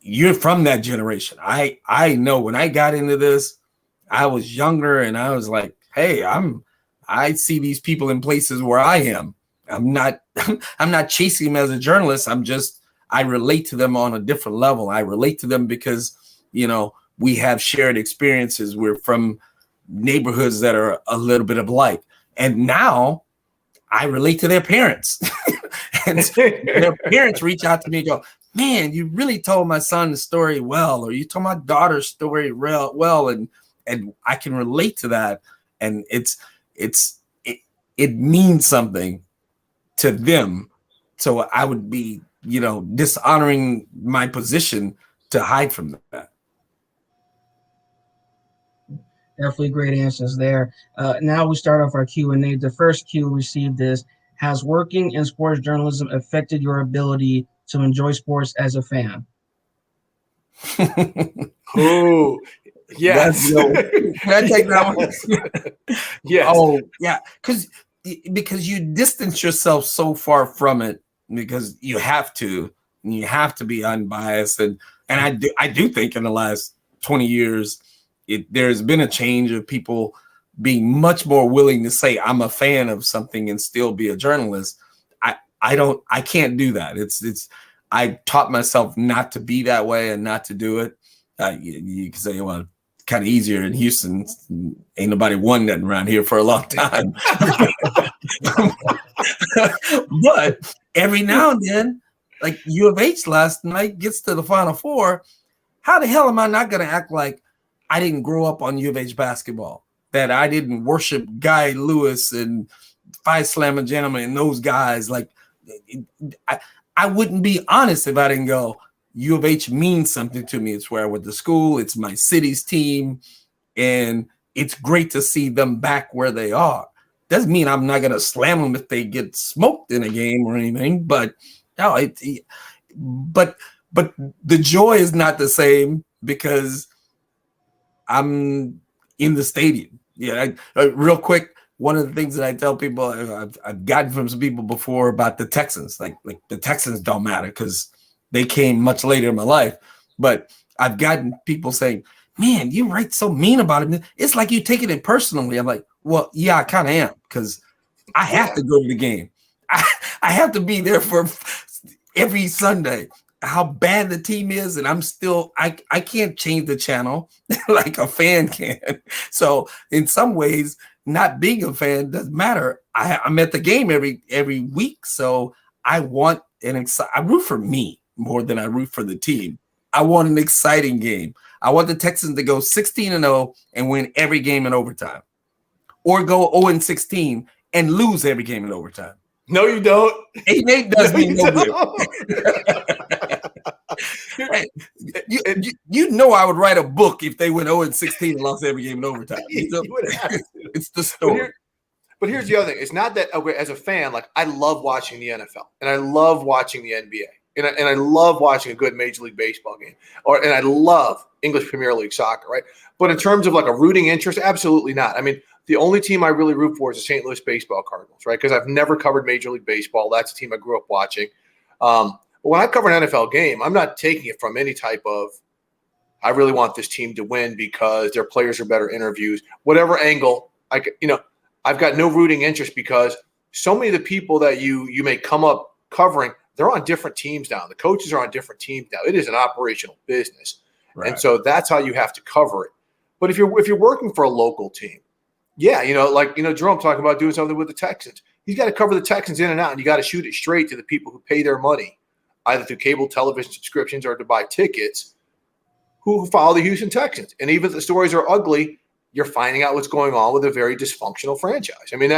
you're from that generation. I know when I got into this, I was younger and I was like, hey, I see these people in places where I am. I'm not chasing them as a journalist. I relate to them on a different level. I relate to them because, we have shared experiences. We're from neighborhoods that are a little bit alike. And now I relate to their parents. And their parents reach out to me and go, man, you really told my son the story well, or you told my daughter's story well, and I can relate to that. And it means something to them. So I would be, dishonoring my position to hide from that. Definitely great answers there. Now we start off our Q&A. The first Q received is, has working in sports journalism affected your ability to enjoy sports as a fan? Oh, yes. Can I take that one? Yes. Oh, yeah. Because you distance yourself so far from it, because you have to be unbiased. And I do think in the last 20 years, there's been a change of people being much more willing to say I'm a fan of something and still be a journalist. I can't do that. I taught myself not to be that way and not to do it. You can say, well, kind of easier in Houston. Ain't nobody won nothing around here for a long time. But every now and then, like U of H last night gets to the Final Four. How the hell am I not going to act like I didn't grow up on U of H basketball, that I didn't worship Guy Lewis and Phi Slamma Jamma and those guys? Like, I wouldn't be honest if I didn't go, U of H means something to me. It's where I went to school. It's my city's team. And it's great to see them back where they are. Doesn't mean I'm not going to slam them if they get smoked in a game or anything. But no, but the joy is not the same because I'm in the stadium. Yeah, real quick. One of the things that I tell people, I've gotten from some people before about the Texans, like the Texans don't matter because they came much later in my life. But I've gotten people saying, man, you write so mean about it. It's like you take it personally. I'm like, well, yeah, I kind of am, because I have to go to the game. I have to be there for every Sunday. How bad the team is, and I'm still, I can't change the channel like a fan can. So in some ways, not being a fan doesn't matter. I'm at the game every week, so I want I root for me more than I root for the team. I want an exciting game. I want the Texans to go 16-0 and win every game in overtime, or go 0-16 and lose every game in overtime. No, you don't. 8-8 does me no good. You know I would write a book if they went 0-16 and lost every game in overtime. You would have to. It's the story. But here's the other thing. It's not that, okay, as a fan, like, I love watching the NFL and I love watching the NBA and I love watching a good Major League Baseball game, and I love English Premier League soccer, right? But in terms of like a rooting interest, absolutely not. I mean, the only team I really root for is the St. Louis Baseball Cardinals, right? Because I've never covered Major League Baseball. That's a team I grew up watching. But when I cover an NFL game, I'm not taking it from any type of I really want this team to win because their players are better interviews. Whatever angle, I've got no rooting interest because so many of the people that you may come up covering, they're on different teams now. The coaches are on different teams now. It is an operational business. Right. And so that's how you have to cover it. But if you're working for a local team, yeah, Jerome talking about doing something with the Texans. He's got to cover the Texans in and out, and you got to shoot it straight to the people who pay their money, either through cable television subscriptions or to buy tickets, who follow the Houston Texans. And even if the stories are ugly, you're finding out what's going on with a very dysfunctional franchise. I mean,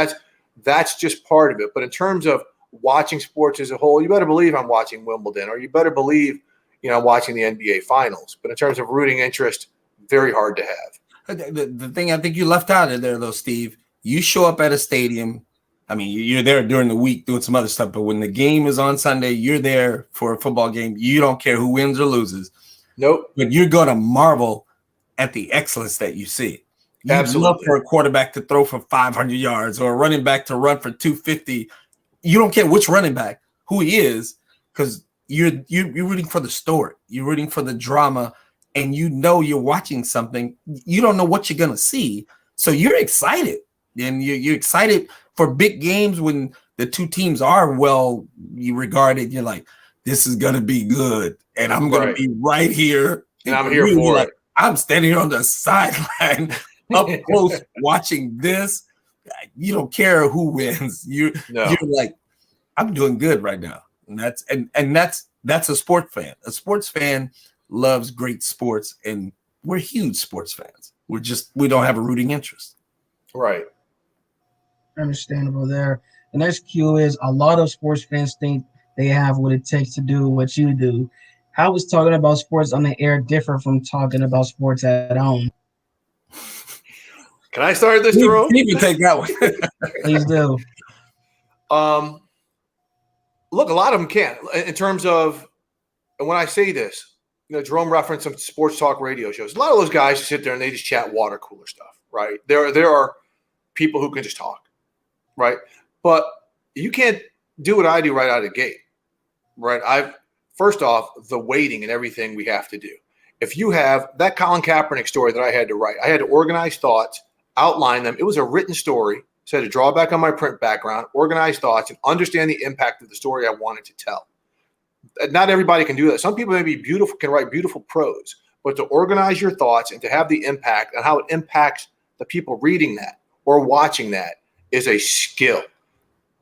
that's just part of it. But in terms of watching sports as a whole, you better believe I'm watching Wimbledon, or you better believe, I'm watching the NBA Finals. But in terms of rooting interest, very hard to have. The thing I think you left out of there, though, Steve, you show up at a stadium. I mean, you're there during the week doing some other stuff, but when the game is on Sunday, you're there for a football game. You don't care who wins or loses. Nope. But you're going to marvel at the excellence that you see. You Absolutely. love for a quarterback to throw for 500 yards or a running back to run for 250. You don't care which running back, who he is, because you're rooting for the story. You're rooting for the drama, and you're watching something. You don't know what you're going to see, so you're excited. And you're excited for big games when the two teams are well regarded. You're like, this is going to be good, and I'm going to be right here. And I'm here for it. I'm standing here on the sideline up close watching this. You don't care who wins. You're like, I'm doing good right now. And that's a sports fan. A sports fan loves great sports, and we're huge sports fans. We don't have a rooting interest. Right. Understandable there. The next cue is a lot of sports fans think they have what it takes to do what you do. How is talking about sports on the air different from talking about sports at home? Can I start this, Jerome? You can take that one. Please do. Look, a lot of them can. In terms of, and when I say this, Jerome referenced some sports talk radio shows. A lot of those guys just sit there and they just chat water cooler stuff, right? There are people who can just talk, right? But you can't do what I do right out of the gate, right? First off, the waiting and everything we have to do. If you have that Colin Kaepernick story that I had to write, I had to organize thoughts, outline them. It was a written story. So I had to draw back on my print background, organize thoughts, and understand the impact of the story I wanted to tell. Not everybody can do that. Some people can write beautiful prose, but to organize your thoughts and to have the impact and how it impacts the people reading that or watching that is a skill.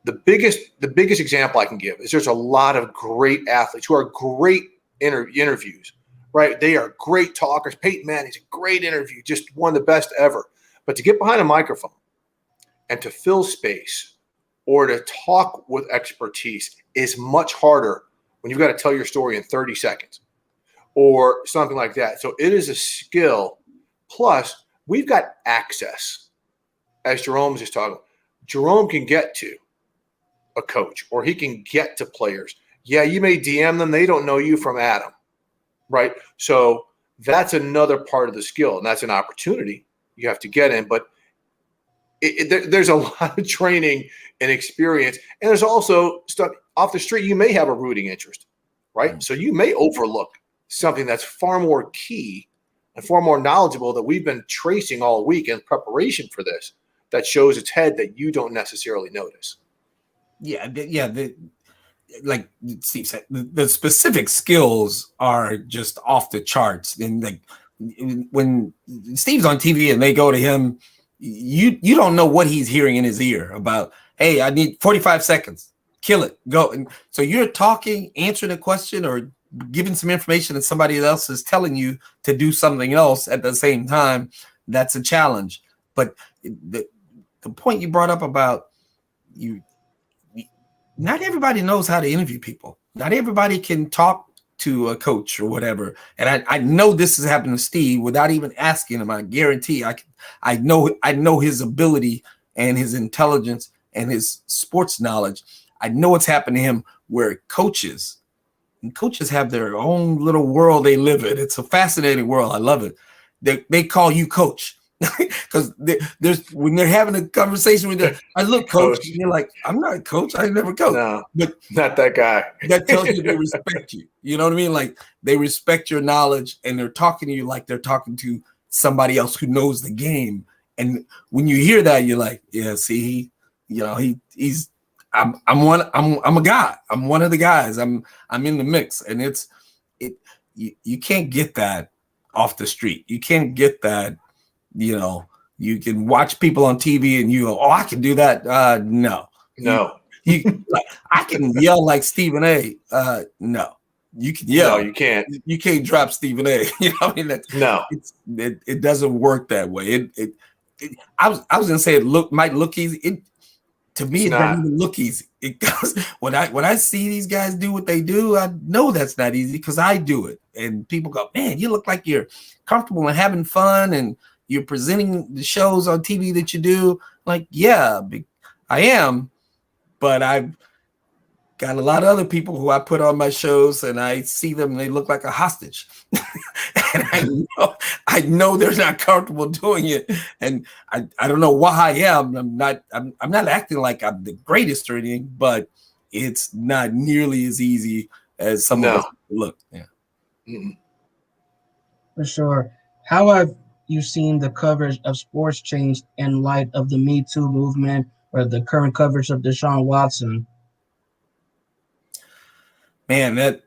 The biggest example I can give is there's a lot of great athletes who are great interviews, right? They are great talkers. Peyton Manning's a great interview, just one of the best ever. But to get behind a microphone and to fill space or to talk with expertise is much harder when you've got to tell your story in 30 seconds or something like that. So it is a skill. Plus, we've got access, as Jerome was just talking about. Jerome can get to a coach or he can get to players. Yeah, you may DM them. They don't know you from Adam, right? So that's another part of the skill, and that's an opportunity you have to get in. But there's a lot of training and experience, and there's also stuff off the street. You may have a rooting interest, right? Mm-hmm. So you may overlook something that's far more key and far more knowledgeable that we've been tracing all week in preparation for this that shows its head that you don't necessarily notice. Like Steve said, the specific skills are just off the charts. And like when Steve's on TV and they go to him, you don't know what he's hearing in his ear about, hey, I need 45 seconds, kill it, go. And so you're talking, answering a question or giving some information and somebody else is telling you to do something else at the same time. That's a challenge. But the point you brought up about not everybody knows how to interview people. Not everybody can talk to a coach or whatever. And I know this has happened to Steve without even asking him. I guarantee I know his ability and his intelligence and his sports knowledge. I know it's happened to him where coaches have their own little world they live in. It's a fascinating world. I love it. They call you coach. Because there's when they're having a conversation with them, I look, coach, and you're like, I'm not a coach. I never coach. No, but not that guy. That tells you they respect you. You know what I mean? Like they respect your knowledge and they're talking to you like they're talking to somebody else who knows the game. And when you hear that, you're like, yeah, see, he's I'm a guy. I'm one of the guys. I'm in the mix. And you can't get that off the street. You can't get that, you can watch people on TV and you go, oh, I can do that. No. I can yell like Stephen A. No. You can yell. No, you can't. You can't drop Stephen A. You know what I mean? No. It doesn't work that way. I was gonna say it might look easy. To me, it doesn't even look easy. It goes when I see these guys do what they do, I know that's not easy because I do it. And people go, man, you look like you're comfortable and having fun and you're presenting the shows on TV that you do. Like, yeah, I am, but I've got a lot of other people who I put on my shows and I see them and they look like a hostage. And I know they're not comfortable doing it. And I don't know why I am. I'm not acting like I'm the greatest or anything, but it's not nearly as easy as some of us look. Yeah. Mm-mm. For sure. How have you seen the coverage of sports change in light of the Me Too movement or the current coverage of Deshaun Watson? Man,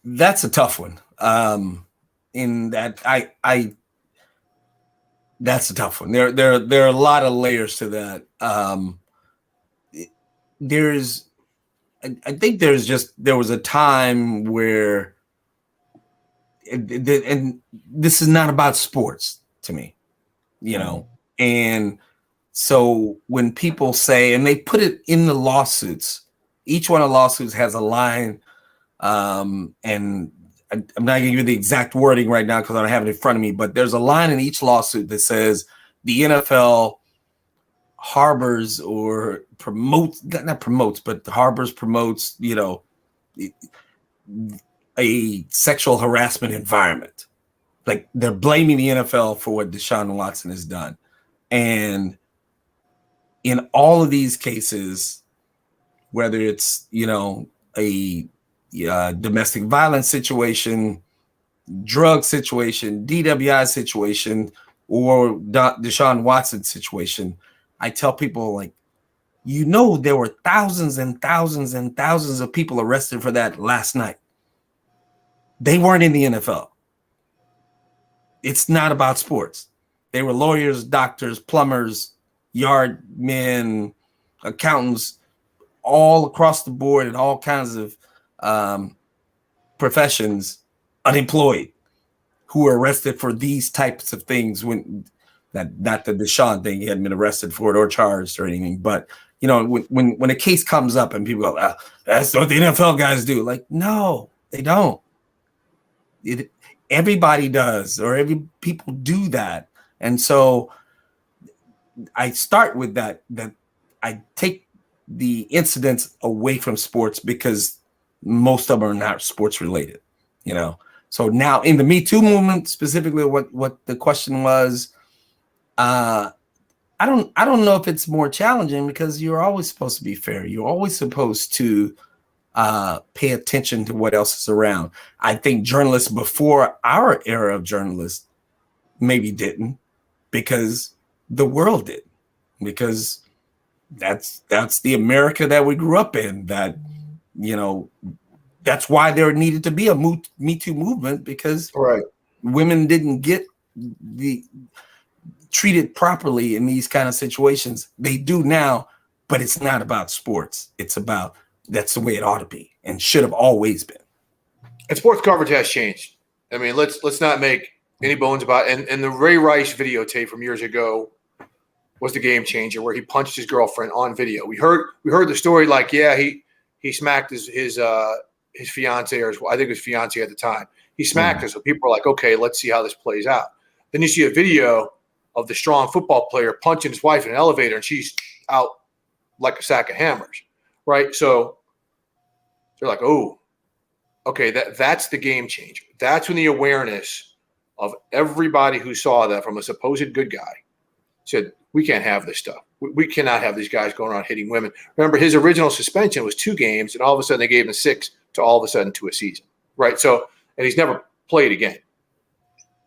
that's a tough one. In that that's a tough one. There are a lot of layers to that. I think there was a time where, and this is not about sports to me, and so when people say, and they put it in the lawsuits, each one of the lawsuits has a line. And I'm not going to give you the exact wording right now because I don't have it in front of me, but there's a line in each lawsuit that says the NFL harbors or promotes, a sexual harassment environment. Like they're blaming the NFL for what Deshaun Watson has done. And in all of these cases, whether it's, a domestic violence situation, drug situation, DWI situation, or Deshaun Watson situation, I tell people there were thousands and thousands and thousands of people arrested for that last night. They weren't in the NFL. It's not about sports. They were lawyers, doctors, plumbers, yard men, accountants, all across the board in all kinds of professions, unemployed, who were arrested for these types of things. When not the Deshaun thing, he hadn't been arrested for it or charged or anything. But when a case comes up and people go, that's what the NFL guys do. Like, no, they don't. Everybody does, or people do that. And so I start with that I take the incidents away from sports because most of them are not sports related, So now in the Me Too movement, specifically what the question was, I don't know if it's more challenging because you're always supposed to be fair. You're always supposed to pay attention to what else is around. I think journalists before our era of journalists maybe didn't, because the world did, because that's the America that we grew up in. That that's why there needed to be a Me Too movement, because women didn't get treated properly in these kind of situations. They do now, but it's not about sports. It's about, that's the way it ought to be and should have always been. And sports coverage has changed. I mean, let's not make any bones about it. And the Ray Rice videotape from years ago was the game changer, where he punched his girlfriend on video. We heard the story, he smacked his fiance, or I think it was fiance at the time. He smacked her, so people were like, okay, let's see how this plays out. Then you see a video of the strong football player punching his wife in an elevator, and she's out like a sack of hammers, right? So they're like, oh, okay, that's the game changer. That's when the awareness of everybody who saw that from a supposed good guy said, we can't have this stuff. We cannot have these guys going around hitting women. Remember, his original suspension was 2 games, and all of a sudden they gave him 6 to all of a sudden to a season, right? So, and he's never played again.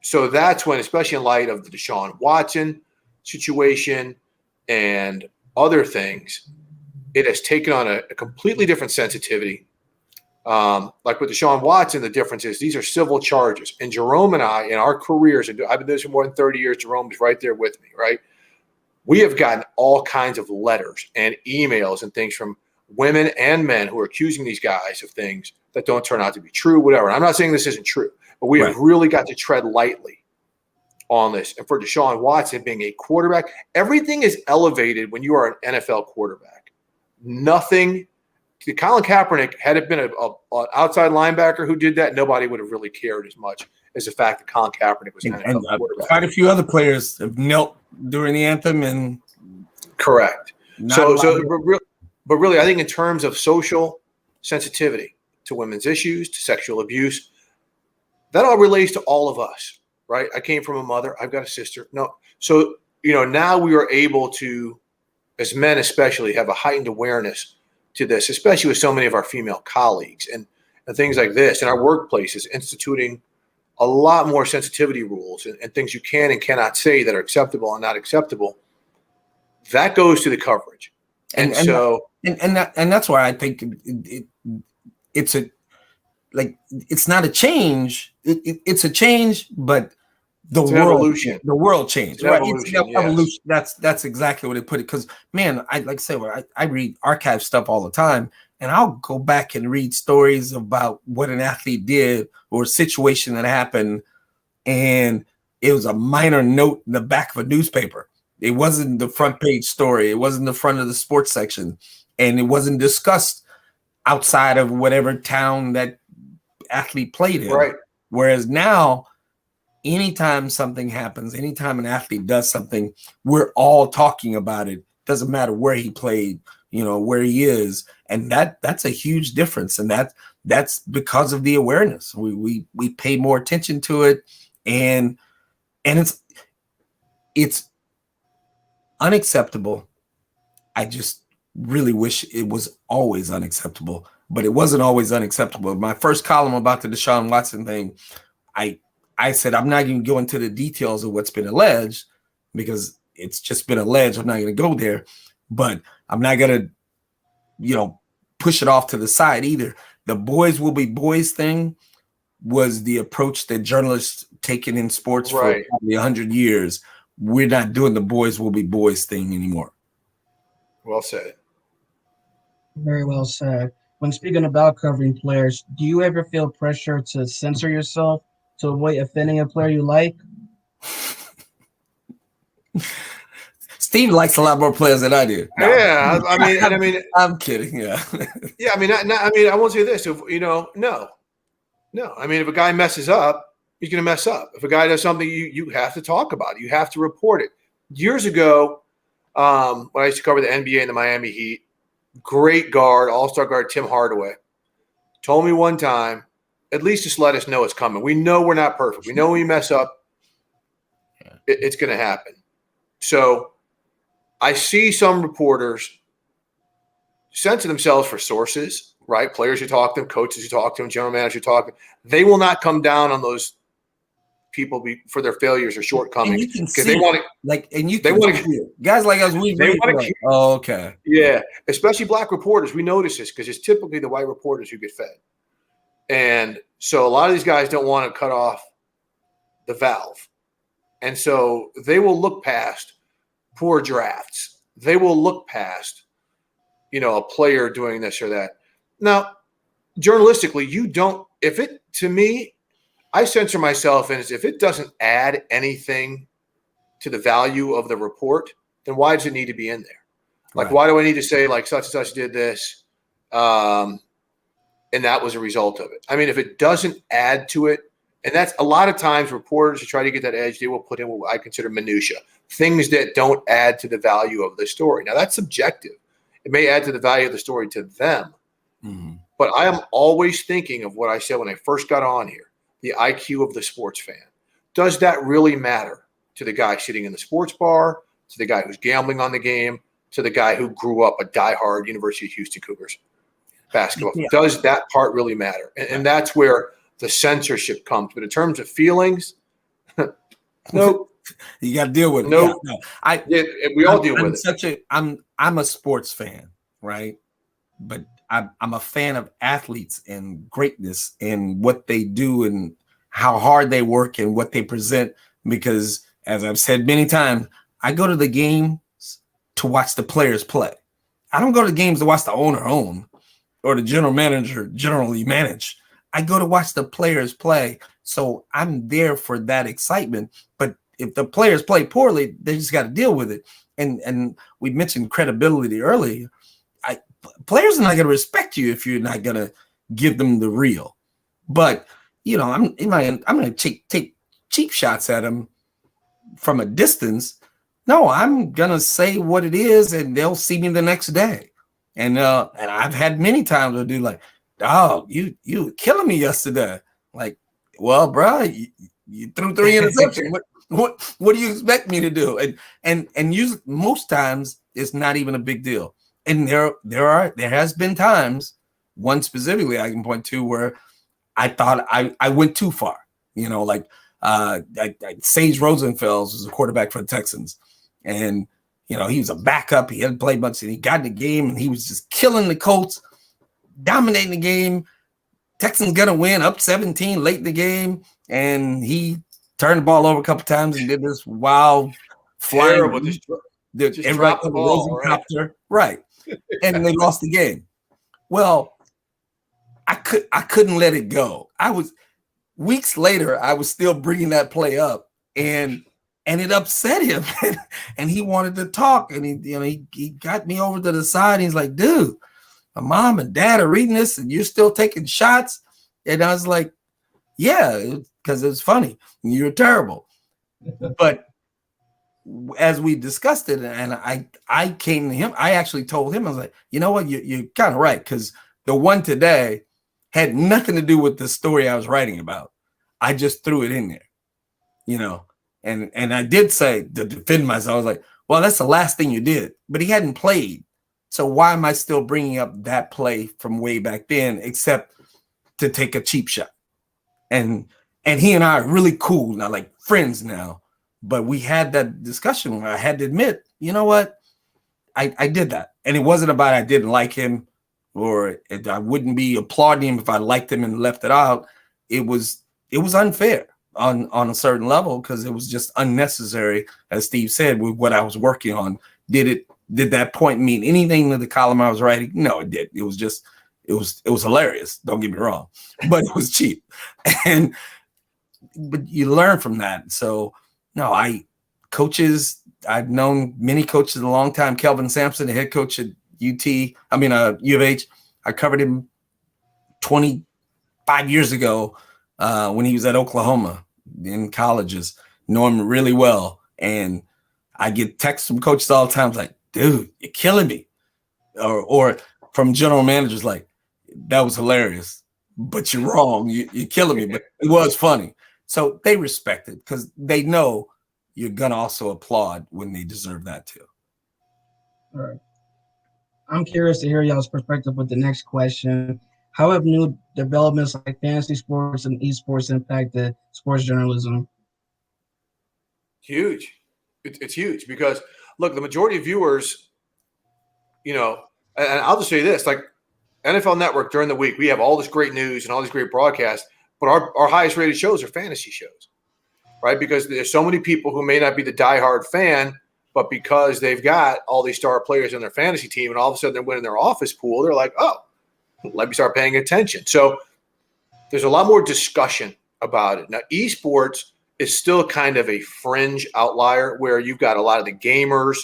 So that's when, especially in light of the Deshaun Watson situation and other things, it has taken on a completely different sensitivity. Like with Deshaun Watson, the difference is these are civil charges. And Jerome and I, in our careers, and I've been doing this for more than 30 years, Jerome is right there with me, right? We have gotten all kinds of letters and emails and things from women and men who are accusing these guys of things that don't turn out to be true, whatever. I'm not saying this isn't true, but we have really got to tread lightly on this. And for Deshaun Watson being a quarterback, everything is elevated when you are an NFL quarterback. Nothing. Colin Kaepernick, had it been an outside linebacker who did that, nobody would have really cared as much as the fact that Colin Kaepernick was an NFL quarterback. Quite a few other players have knelt during the anthem, and correct. But really, I think in terms of social sensitivity to women's issues, to sexual abuse, that all relates to all of us, right? I came from a mother. I've got a sister. No, so now we are able to, as men especially, have a heightened awareness to this, especially with so many of our female colleagues and things like this in our workplaces, instituting a lot more sensitivity rules and things you can and cannot say that are acceptable and not acceptable. That goes to the coverage. And that's why I think it's not a change. It's a change, but the world changed. Right? It's evolution. Yes. That's exactly what it put it. Because man, I read archive stuff all the time, and I'll go back and read stories about what an athlete did or a situation that happened, and it was a minor note in the back of a newspaper. It wasn't the front page story. It wasn't the front of the sports section, and it wasn't discussed outside of whatever town that athlete played in. Right. Whereas now, anytime something happens, anytime an athlete does something, we're all talking about it. Doesn't matter where he played, where he is, and that's a huge difference. And that's because of the awareness. We pay more attention to it, and it's unacceptable. I just really wish it was always unacceptable, but it wasn't always unacceptable. My first column about the Deshaun Watson thing, I said, I'm not going to go into the details of what's been alleged because it's just been alleged. I'm not going to go there, but I'm not going to, push it off to the side either. The boys will be boys thing was the approach that journalists taken in sports for probably 100 years. We're not doing the boys will be boys thing anymore. Well said. Very well said. When speaking about covering players, do you ever feel pressure to censor yourself to avoid offending a player you like? Steve likes a lot more players than I do. No. Yeah, I mean, I'm kidding. Yeah, yeah. I won't say this. No. I mean, if a guy messes up, he's going to mess up. If a guy does something, you have to talk about it. You have to report it. Years ago, when I used to cover the NBA and the Miami Heat, great guard, all-star guard Tim Hardaway told me one time, at least just let us know it's coming. We know we're not perfect. We know when we mess up, it's going to happen. So I see some reporters censor themselves for sources, right? Players who talk to them, coaches who talk to them, general managers who talk to them. They will not come down on those people for their failures or shortcomings because they want to guys like us. Oh, okay. Yeah, especially black reporters. We notice this because it's typically the white reporters who get fed. And so a lot of these guys don't want to cut off the valve. And so they will look past poor drafts. They will look past, a player doing this or that. Now, journalistically, to me, I censor myself in if it doesn't add anything to the value of the report, then why does it need to be in there? Like, why do I need to say like such and such did this? And that was a result of it. I mean, if it doesn't add to it, and that's a lot of times reporters who try to get that edge, they will put in what I consider minutia, things that don't add to the value of the story. Now, that's subjective. It may add to the value of the story to them. Mm-hmm. But I am always thinking of what I said when I first got on here, the IQ of the sports fan. does that really matter to the guy sitting in the sports bar, to the guy who's gambling on the game, to the guy who grew up a diehard University of Houston Cougars basketball? Yeah. Does that part really matter? And that's where the censorship comes. But in terms of feelings, nope. You got to deal with it. Nope. Yeah, we all deal with it. I'm a sports fan, right? But I'm a fan of athletes and greatness and what they do and how hard they work and what they present. Because as I've said many times, I go to the games to watch the players play. I don't go to games to watch the owner own or the general manager generally manage. I go to watch the players play. So I'm there for that excitement. But if the players play poorly, they just got to deal with it. And we mentioned credibility earlier. Players are not going to respect you if you're not going to give them the real. But, you know, I'm going to take cheap shots at them from a distance. No, I'm going to say what it is, and they'll see me the next day. And I've had many times where do like, oh, you were killing me yesterday. Like, well, bro, you threw 3 interceptions. What do you expect me to do? And usually most times it's not even a big deal. And there has been times, one specifically I can point to, where I thought I went too far. You know, like Sage Rosenfels was a quarterback for the Texans, and you know he was a backup. He hadn't played much, and he got in the game, and he was just killing the Colts, dominating the game. Texans gonna win, up 17 late in the game, and he turned the ball over a couple times and did this wild flying. Just dropped the ball, right? And they lost the game. Well, I couldn't let it go. Weeks later, I was still bringing that play up, and it upset him, and he wanted to talk, and he got me over to the side. And he's like, "Dude, my mom and dad are reading this, and you're still taking shots." And I was like, "Yeah, because it's funny. You're terrible." But as we discussed it, and I came to him, I actually told him, I was like, you know what, you're kind of right, because the one today had nothing to do with the story I was writing about. I just threw it in there, you know, and I did say to defend myself, I was like, well, that's the last thing you did, but he hadn't played. So why am I still bringing up that play from way back then, except to take a cheap shot? And he and I are really cool now, like friends now. But we had that discussion where I had to admit, you know what, I did that. And it wasn't about I didn't like him or I wouldn't be applauding him if I liked him and left it out. It was unfair on a certain level because it was just unnecessary, as Steve said, with what I was working on. Did that point mean anything to the column I was writing? No, it did. It was hilarious. Don't get me wrong, but it was cheap. But you learn from that. So no, I've known many coaches a long time. Kelvin Sampson, the head coach at U of H. I covered him 25 years ago when he was at Oklahoma in colleges. Know him really well. And I get texts from coaches all the time like, dude, you're killing me. Or from general managers like, that was hilarious, but you're wrong. You're killing me. But it was funny. So they respect it because they know you're going to also applaud when they deserve that too. All right. I'm curious to hear y'all's perspective with the next question. How have new developments like fantasy sports and esports impacted sports journalism? Huge. It's huge because, look, the majority of viewers, you know, and I'll just say this, like NFL Network during the week, we have all this great news and all these great broadcasts. But our highest rated shows are fantasy shows, right? Because there's so many people who may not be the diehard fan, but because they've got all these star players in their fantasy team and all of a sudden they're winning their office pool, they're like, oh, let me start paying attention. So there's a lot more discussion about it. Now, esports is still kind of a fringe outlier where you've got a lot of the gamers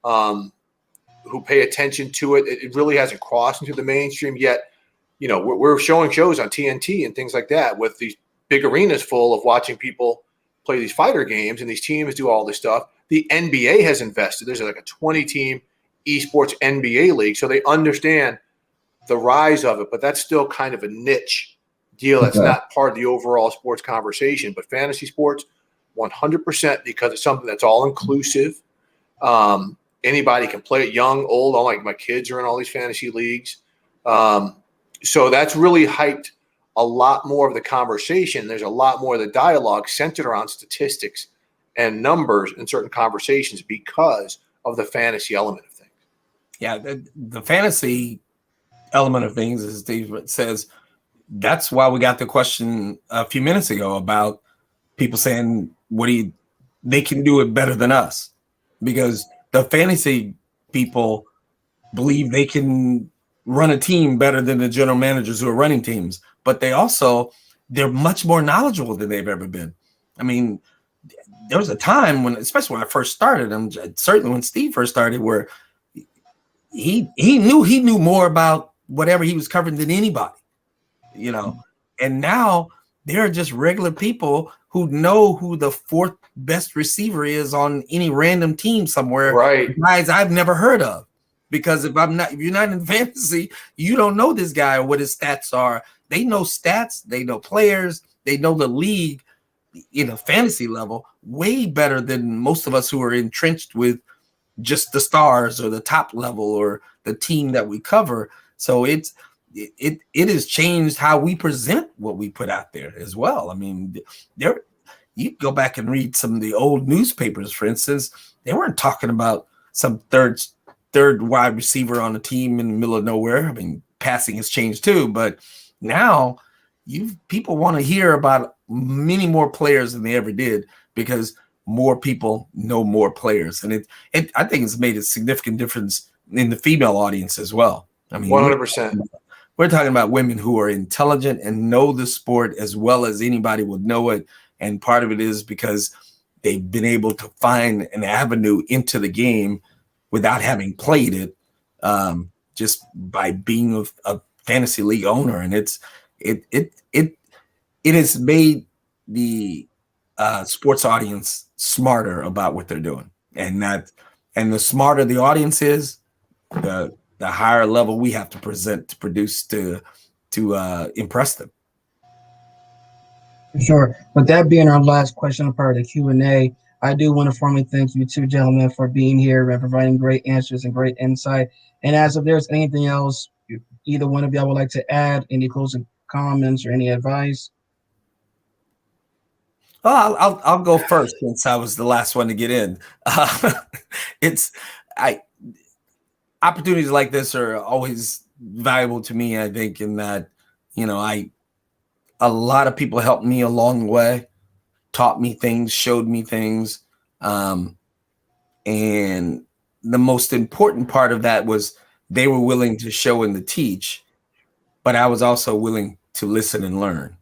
who pay attention to it. It really hasn't crossed into the mainstream yet. You know, we're showing shows on TNT and things like that with these big arenas full of watching people play these fighter games and these teams do all this stuff. The NBA has invested. There's like a 20-team esports NBA league, so they understand the rise of it, but that's still kind of a niche deal. That's not part of the overall sports conversation. But fantasy sports, 100%, because it's something that's all inclusive. Anybody can play it, young, old. All my kids are in all these fantasy leagues. So that's really hyped a lot more of the conversation. There's a lot more of the dialogue centered around statistics and numbers in certain conversations because of the fantasy element of things. Yeah, the fantasy element of things, as Steve says, that's why we got the question a few minutes ago about people saying, they can do it better than us, because the fantasy people believe they can run a team better than the general managers who are running teams, but they're much more knowledgeable than they've ever been. I mean, there was a time when, especially when I first started, certainly when Steve first started, where he knew more about whatever he was covering than anybody, and now they're just regular people who know who the fourth best receiver is on any random team somewhere, right? Guys I've never heard of. Because if you're not in fantasy, you don't know this guy or what his stats are. They know stats, they know players, they know the league in a fantasy level way better than most of us who are entrenched with just the stars or the top level or the team that we cover. So it has changed how we present what we put out there as well. I mean, you go back and read some of the old newspapers, for instance, they weren't talking about some third wide receiver on a team in the middle of nowhere. I mean, passing has changed too, but now people want to hear about many more players than they ever did, because more people know more players. And I think it's made a significant difference in the female audience as well. I mean, 100%. We're talking about women who are intelligent and know the sport as well as anybody would know it. And part of it is because they've been able to find an avenue into the game without having played it, just by being a fantasy league owner. And it has made the sports audience smarter about what they're doing. And the smarter the audience is, the higher level we have to produce to impress them. For sure. With that being our last question, part of the Q&A, I do want to formally thank you two gentlemen for being here and providing great answers and great insight. And as if there's anything else either one of y'all would like to add, any closing comments or any advice? Well, I'll go first since I was the last one to get in. Opportunities like this are always valuable to me, I think, in that, a lot of people helped me along the way, taught me things, showed me things. And the most important part of that was they were willing to show and to teach, but I was also willing to listen and learn.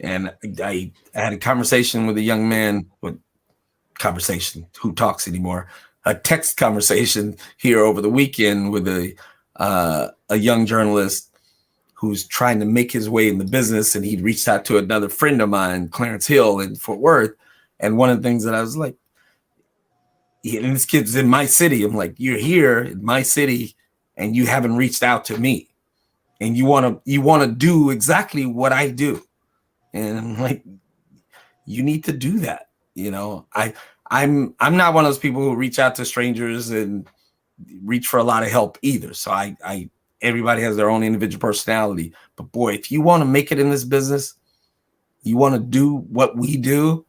And I had a conversation with a young man, who talks anymore, a text conversation here over the weekend with a young journalist who's trying to make his way in the business. And he'd reached out to another friend of mine, Clarence Hill in Fort Worth. And one of the things that I was like, and this kid's in my city. I'm like, you're here in my city and you haven't reached out to me. And you want to do exactly what I do. And I'm like, you need to do that. I'm not one of those people who reach out to strangers and reach for a lot of help either. So everybody has their own individual personality. But boy, if you want to make it in this business, you want to do what we do,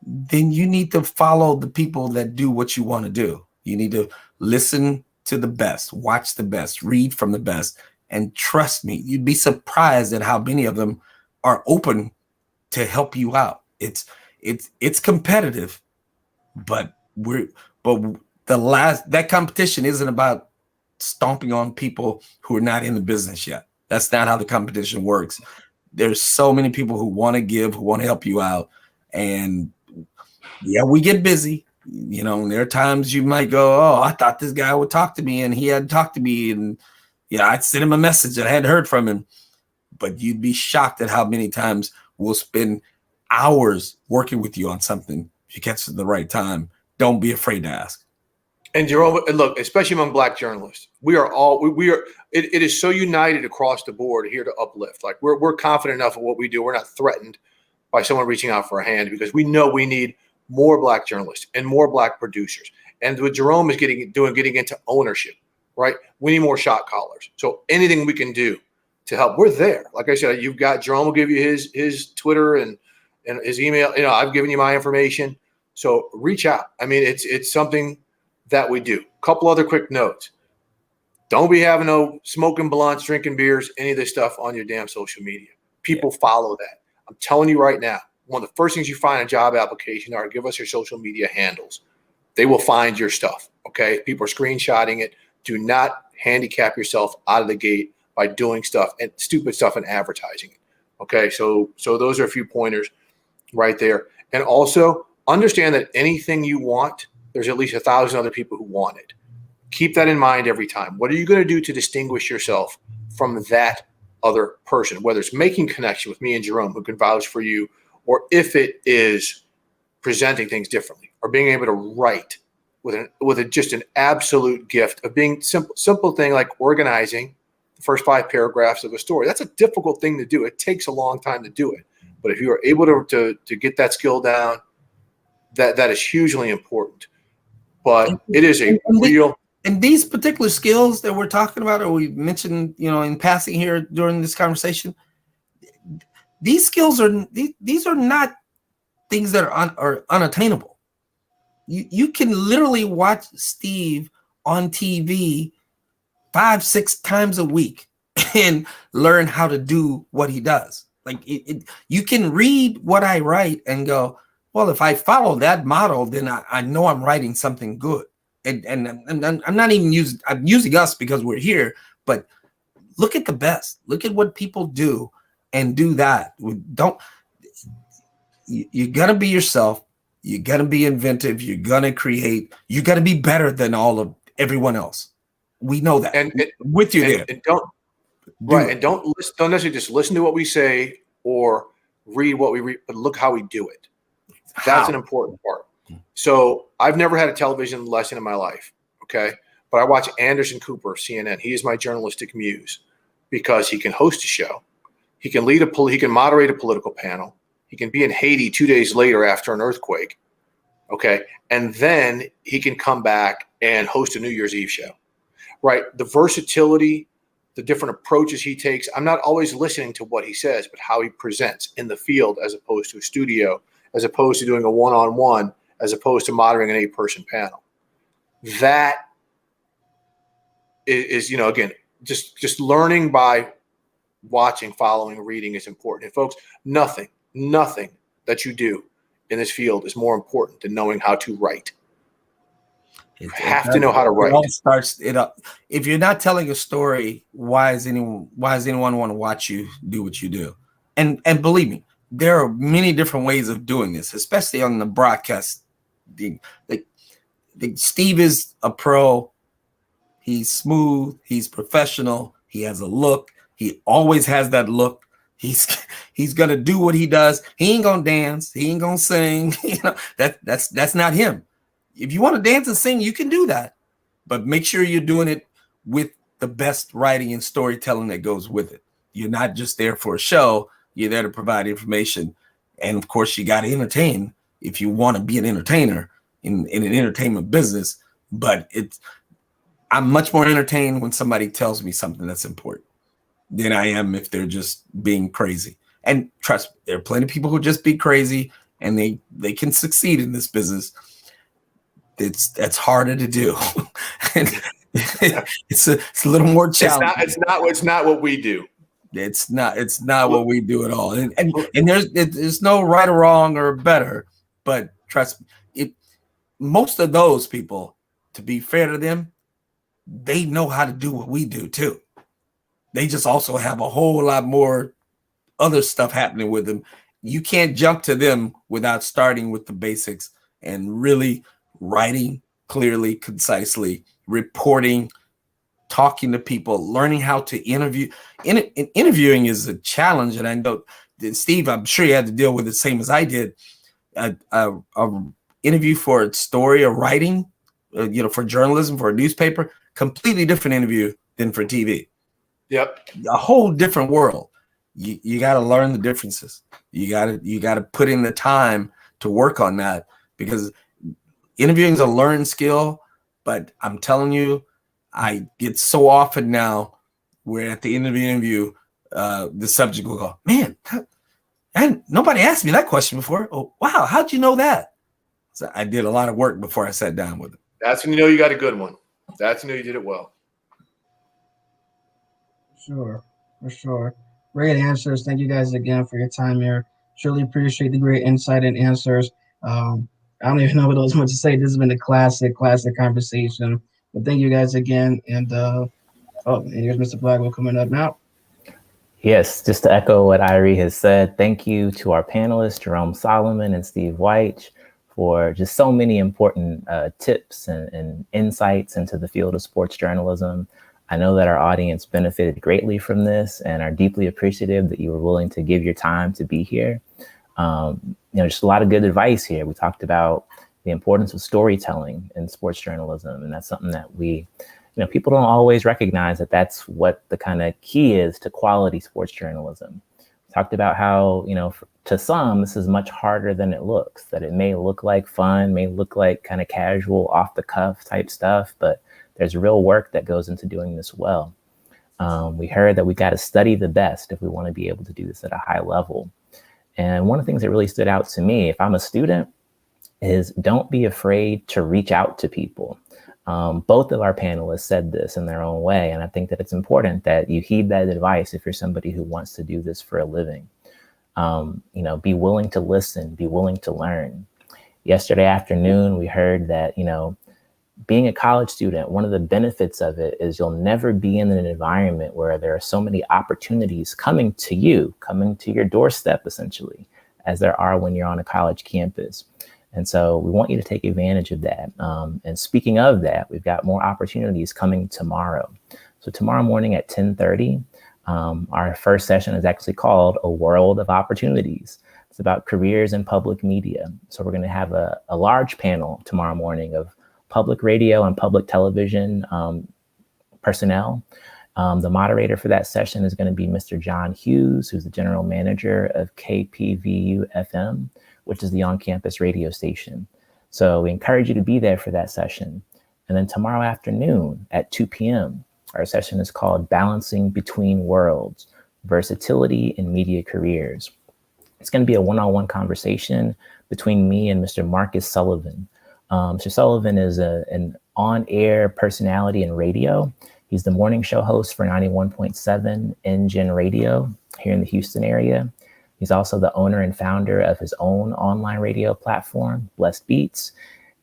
then you need to follow the people that do what you want to do. You need to listen to the best, watch the best, read from the best. And trust me, you'd be surprised at how many of them are open to help you out. It's competitive, but that competition isn't about stomping on people who are not in the business yet. That's not how the competition works. There's so many people who want to give, who want to help you out. And yeah, we get busy. There are times you might go, oh, I thought this guy would talk to me and he hadn't talked to me. And I'd send him a message and I hadn't heard from him. But you'd be shocked at how many times we'll spend hours working with you on something. If you catch it at the right time, don't be afraid to ask. And Jerome, and look, especially among Black journalists, it is so united across the board here to uplift. Like we're confident enough of what we do. We're not threatened by someone reaching out for a hand, because we know we need more Black journalists and more Black producers. And what Jerome is getting into ownership, right? We need more shot callers. So anything we can do to help, we're there. Like I said, you've got Jerome will give you his Twitter and his email. You know, I've given you my information. So reach out. I mean, it's something that we do. Couple other quick notes. Don't be having no smoking blunts, drinking beers, any of this stuff on your damn social media. People follow that. I'm telling you right now, one of the first things you find in a job application are give us your social media handles. They will find your stuff, okay? People are screenshotting it. Do not handicap yourself out of the gate by doing stuff and stupid stuff and advertising it, okay? So those are a few pointers right there. And also understand that anything you want, there's at least 1,000 other people who want it. Keep that in mind every time. What are you going to do to distinguish yourself from that other person, whether it's making connection with me and Jerome, who can vouch for you, or if it is presenting things differently, or being able to write with just an absolute gift of being simple thing like organizing the first 5 paragraphs of a story. That's a difficult thing to do. It takes a long time to do it. But if you are able to get that skill down, that is hugely important. But it is a real. And these particular skills that we're talking about, or we mentioned, in passing here during this conversation, these skills these are not things that are unattainable. You can literally watch Steve on TV 5-6 times a week and learn how to do what he does. Like you can read what I write and go, well, if I follow that model, then I know I'm writing something good. And I'm not even I'm using us because we're here, but look at the best. Look at what people do and do that. You gotta be yourself. You gotta be inventive. You're gonna create. You gotta be better than everyone else. We know that. And with you there. And don't necessarily just listen to what we say or read what we read, but look how we do it. That's an important part. So I've never had a television lesson in my life, okay? But I watch Anderson Cooper of CNN. He is my journalistic muse because he can host a show. He can he can moderate a political panel. He can be in Haiti 2 days later after an earthquake, okay? And then he can come back and host a New Year's Eve show, right? The versatility, the different approaches he takes. I'm not always listening to what he says, but how he presents in the field as opposed to a studio, as opposed to doing a one-on-one, as opposed to moderating an 8-person panel. That is, again, just learning by watching, following, reading is important. And folks, nothing that you do in this field is more important than knowing how to write. You have to know how to write. It all starts it up. If you're not telling a story, why does anyone want to watch you do what you do? And believe me, there are many different ways of doing this, especially on the broadcast. Steve is a pro. He's smooth. He's professional. He has a look. He always has that look. He's gonna do what he does. He ain't gonna dance. He ain't gonna sing. That's not him. If you want to dance and sing, you can do that, but make sure you're doing it with the best writing and storytelling that goes with it. You're not just there for a show. You're there to provide information, and of course, you got to entertain if you want to be an entertainer in an entertainment business. But I'm much more entertained when somebody tells me something that's important than I am if they're just being crazy. And trust me, there are plenty of people who just be crazy, and they can succeed in this business. That's harder to do. it's a little more challenging. It's not what we do. It's not what we do at all. And there's no right or wrong or better, but trust me, most of those people, to be fair to them, they know how to do what we do too. They just also have a whole lot more other stuff happening with them. You can't jump to them without starting with the basics and really writing clearly, concisely, reporting, talking to people, learning how to interview. Interviewing is a challenge, and I know that Steve, I'm sure you had to deal with it the same as I did. A interview for a story or writing, for journalism, for a newspaper, completely different interview than for TV. Yep. A whole different world. you got to learn the differences. You got to put in the time to work on that, because interviewing is a learned skill. But I'm telling you, I get so often now where at the end of the interview, the subject will go, man, and nobody asked me that question before. Oh, wow. How'd you know that? So I did a lot of work before I sat down with it. That's when you know you got a good one. That's when you know you did it well. Sure, for sure. Great answers. Thank you guys again for your time here. Truly appreciate the great insight and answers. I don't even know what else much to say. This has been a classic conversation. But thank you guys again. And and here's Mr. Blackwell coming up now. Yes, just to echo what Irie has said, thank you to our panelists, Jerome Solomon and Steve Wyche, for just so many important tips and insights into the field of sports journalism. I know that our audience benefited greatly from this and are deeply appreciative that you were willing to give your time to be here. Just a lot of good advice here. We talked about the importance of storytelling in sports journalism, and that's something that people don't always recognize that that's what the kind of key is to quality sports journalism. We talked about how, to some, this is much harder than it looks, that it may look like fun, may look like kind of casual, off the cuff type stuff, but there's real work that goes into doing this well. We heard that we got to study the best if we want to be able to do this at a high level. And one of the things that really stood out to me, if I'm a student, is don't be afraid to reach out to people. Both of our panelists said this in their own way, and I think that it's important that you heed that advice if you're somebody who wants to do this for a living. Be willing to listen, be willing to learn. Yesterday afternoon, we heard that, being a college student, one of the benefits of it is you'll never be in an environment where there are so many opportunities coming to your doorstep, essentially, as there are when you're on a college campus. And so we want you to take advantage of that. And speaking of that, we've got more opportunities coming tomorrow. So tomorrow morning at 10:30, our first session is actually called A World of Opportunities. It's about careers in public media. So we're going to have a large panel tomorrow morning of public radio and public television personnel. The moderator for that session is going to be Mr. John Hughes, who's the general manager of KPVU-FM, which is the on-campus radio station. So we encourage you to be there for that session. And then tomorrow afternoon at 2 p.m., our session is called Balancing Between Worlds, Versatility in Media Careers. It's going to be a one-on-one conversation between me and Mr. Marcus Sullivan. Mr. Sullivan is an on-air personality in radio. He's the morning show host for 91.7 Engine Radio here in the Houston area. He's also the owner and founder of his own online radio platform, Blessed Beats,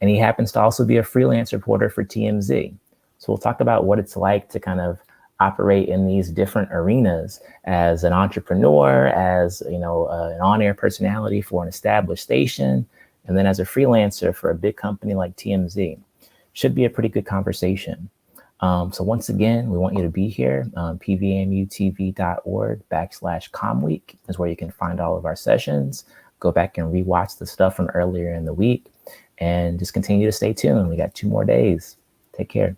and he happens to also be a freelance reporter for TMZ. So we'll talk about what it's like to kind of operate in these different arenas as an entrepreneur, as an on-air personality for an established station, and then as a freelancer for a big company like TMZ. Should be a pretty good conversation. So once again, we want you to be here. PVMUTV.org/COMM week is where you can find all of our sessions. Go back and rewatch the stuff from earlier in the week and just continue to stay tuned. We got 2 more days. Take care.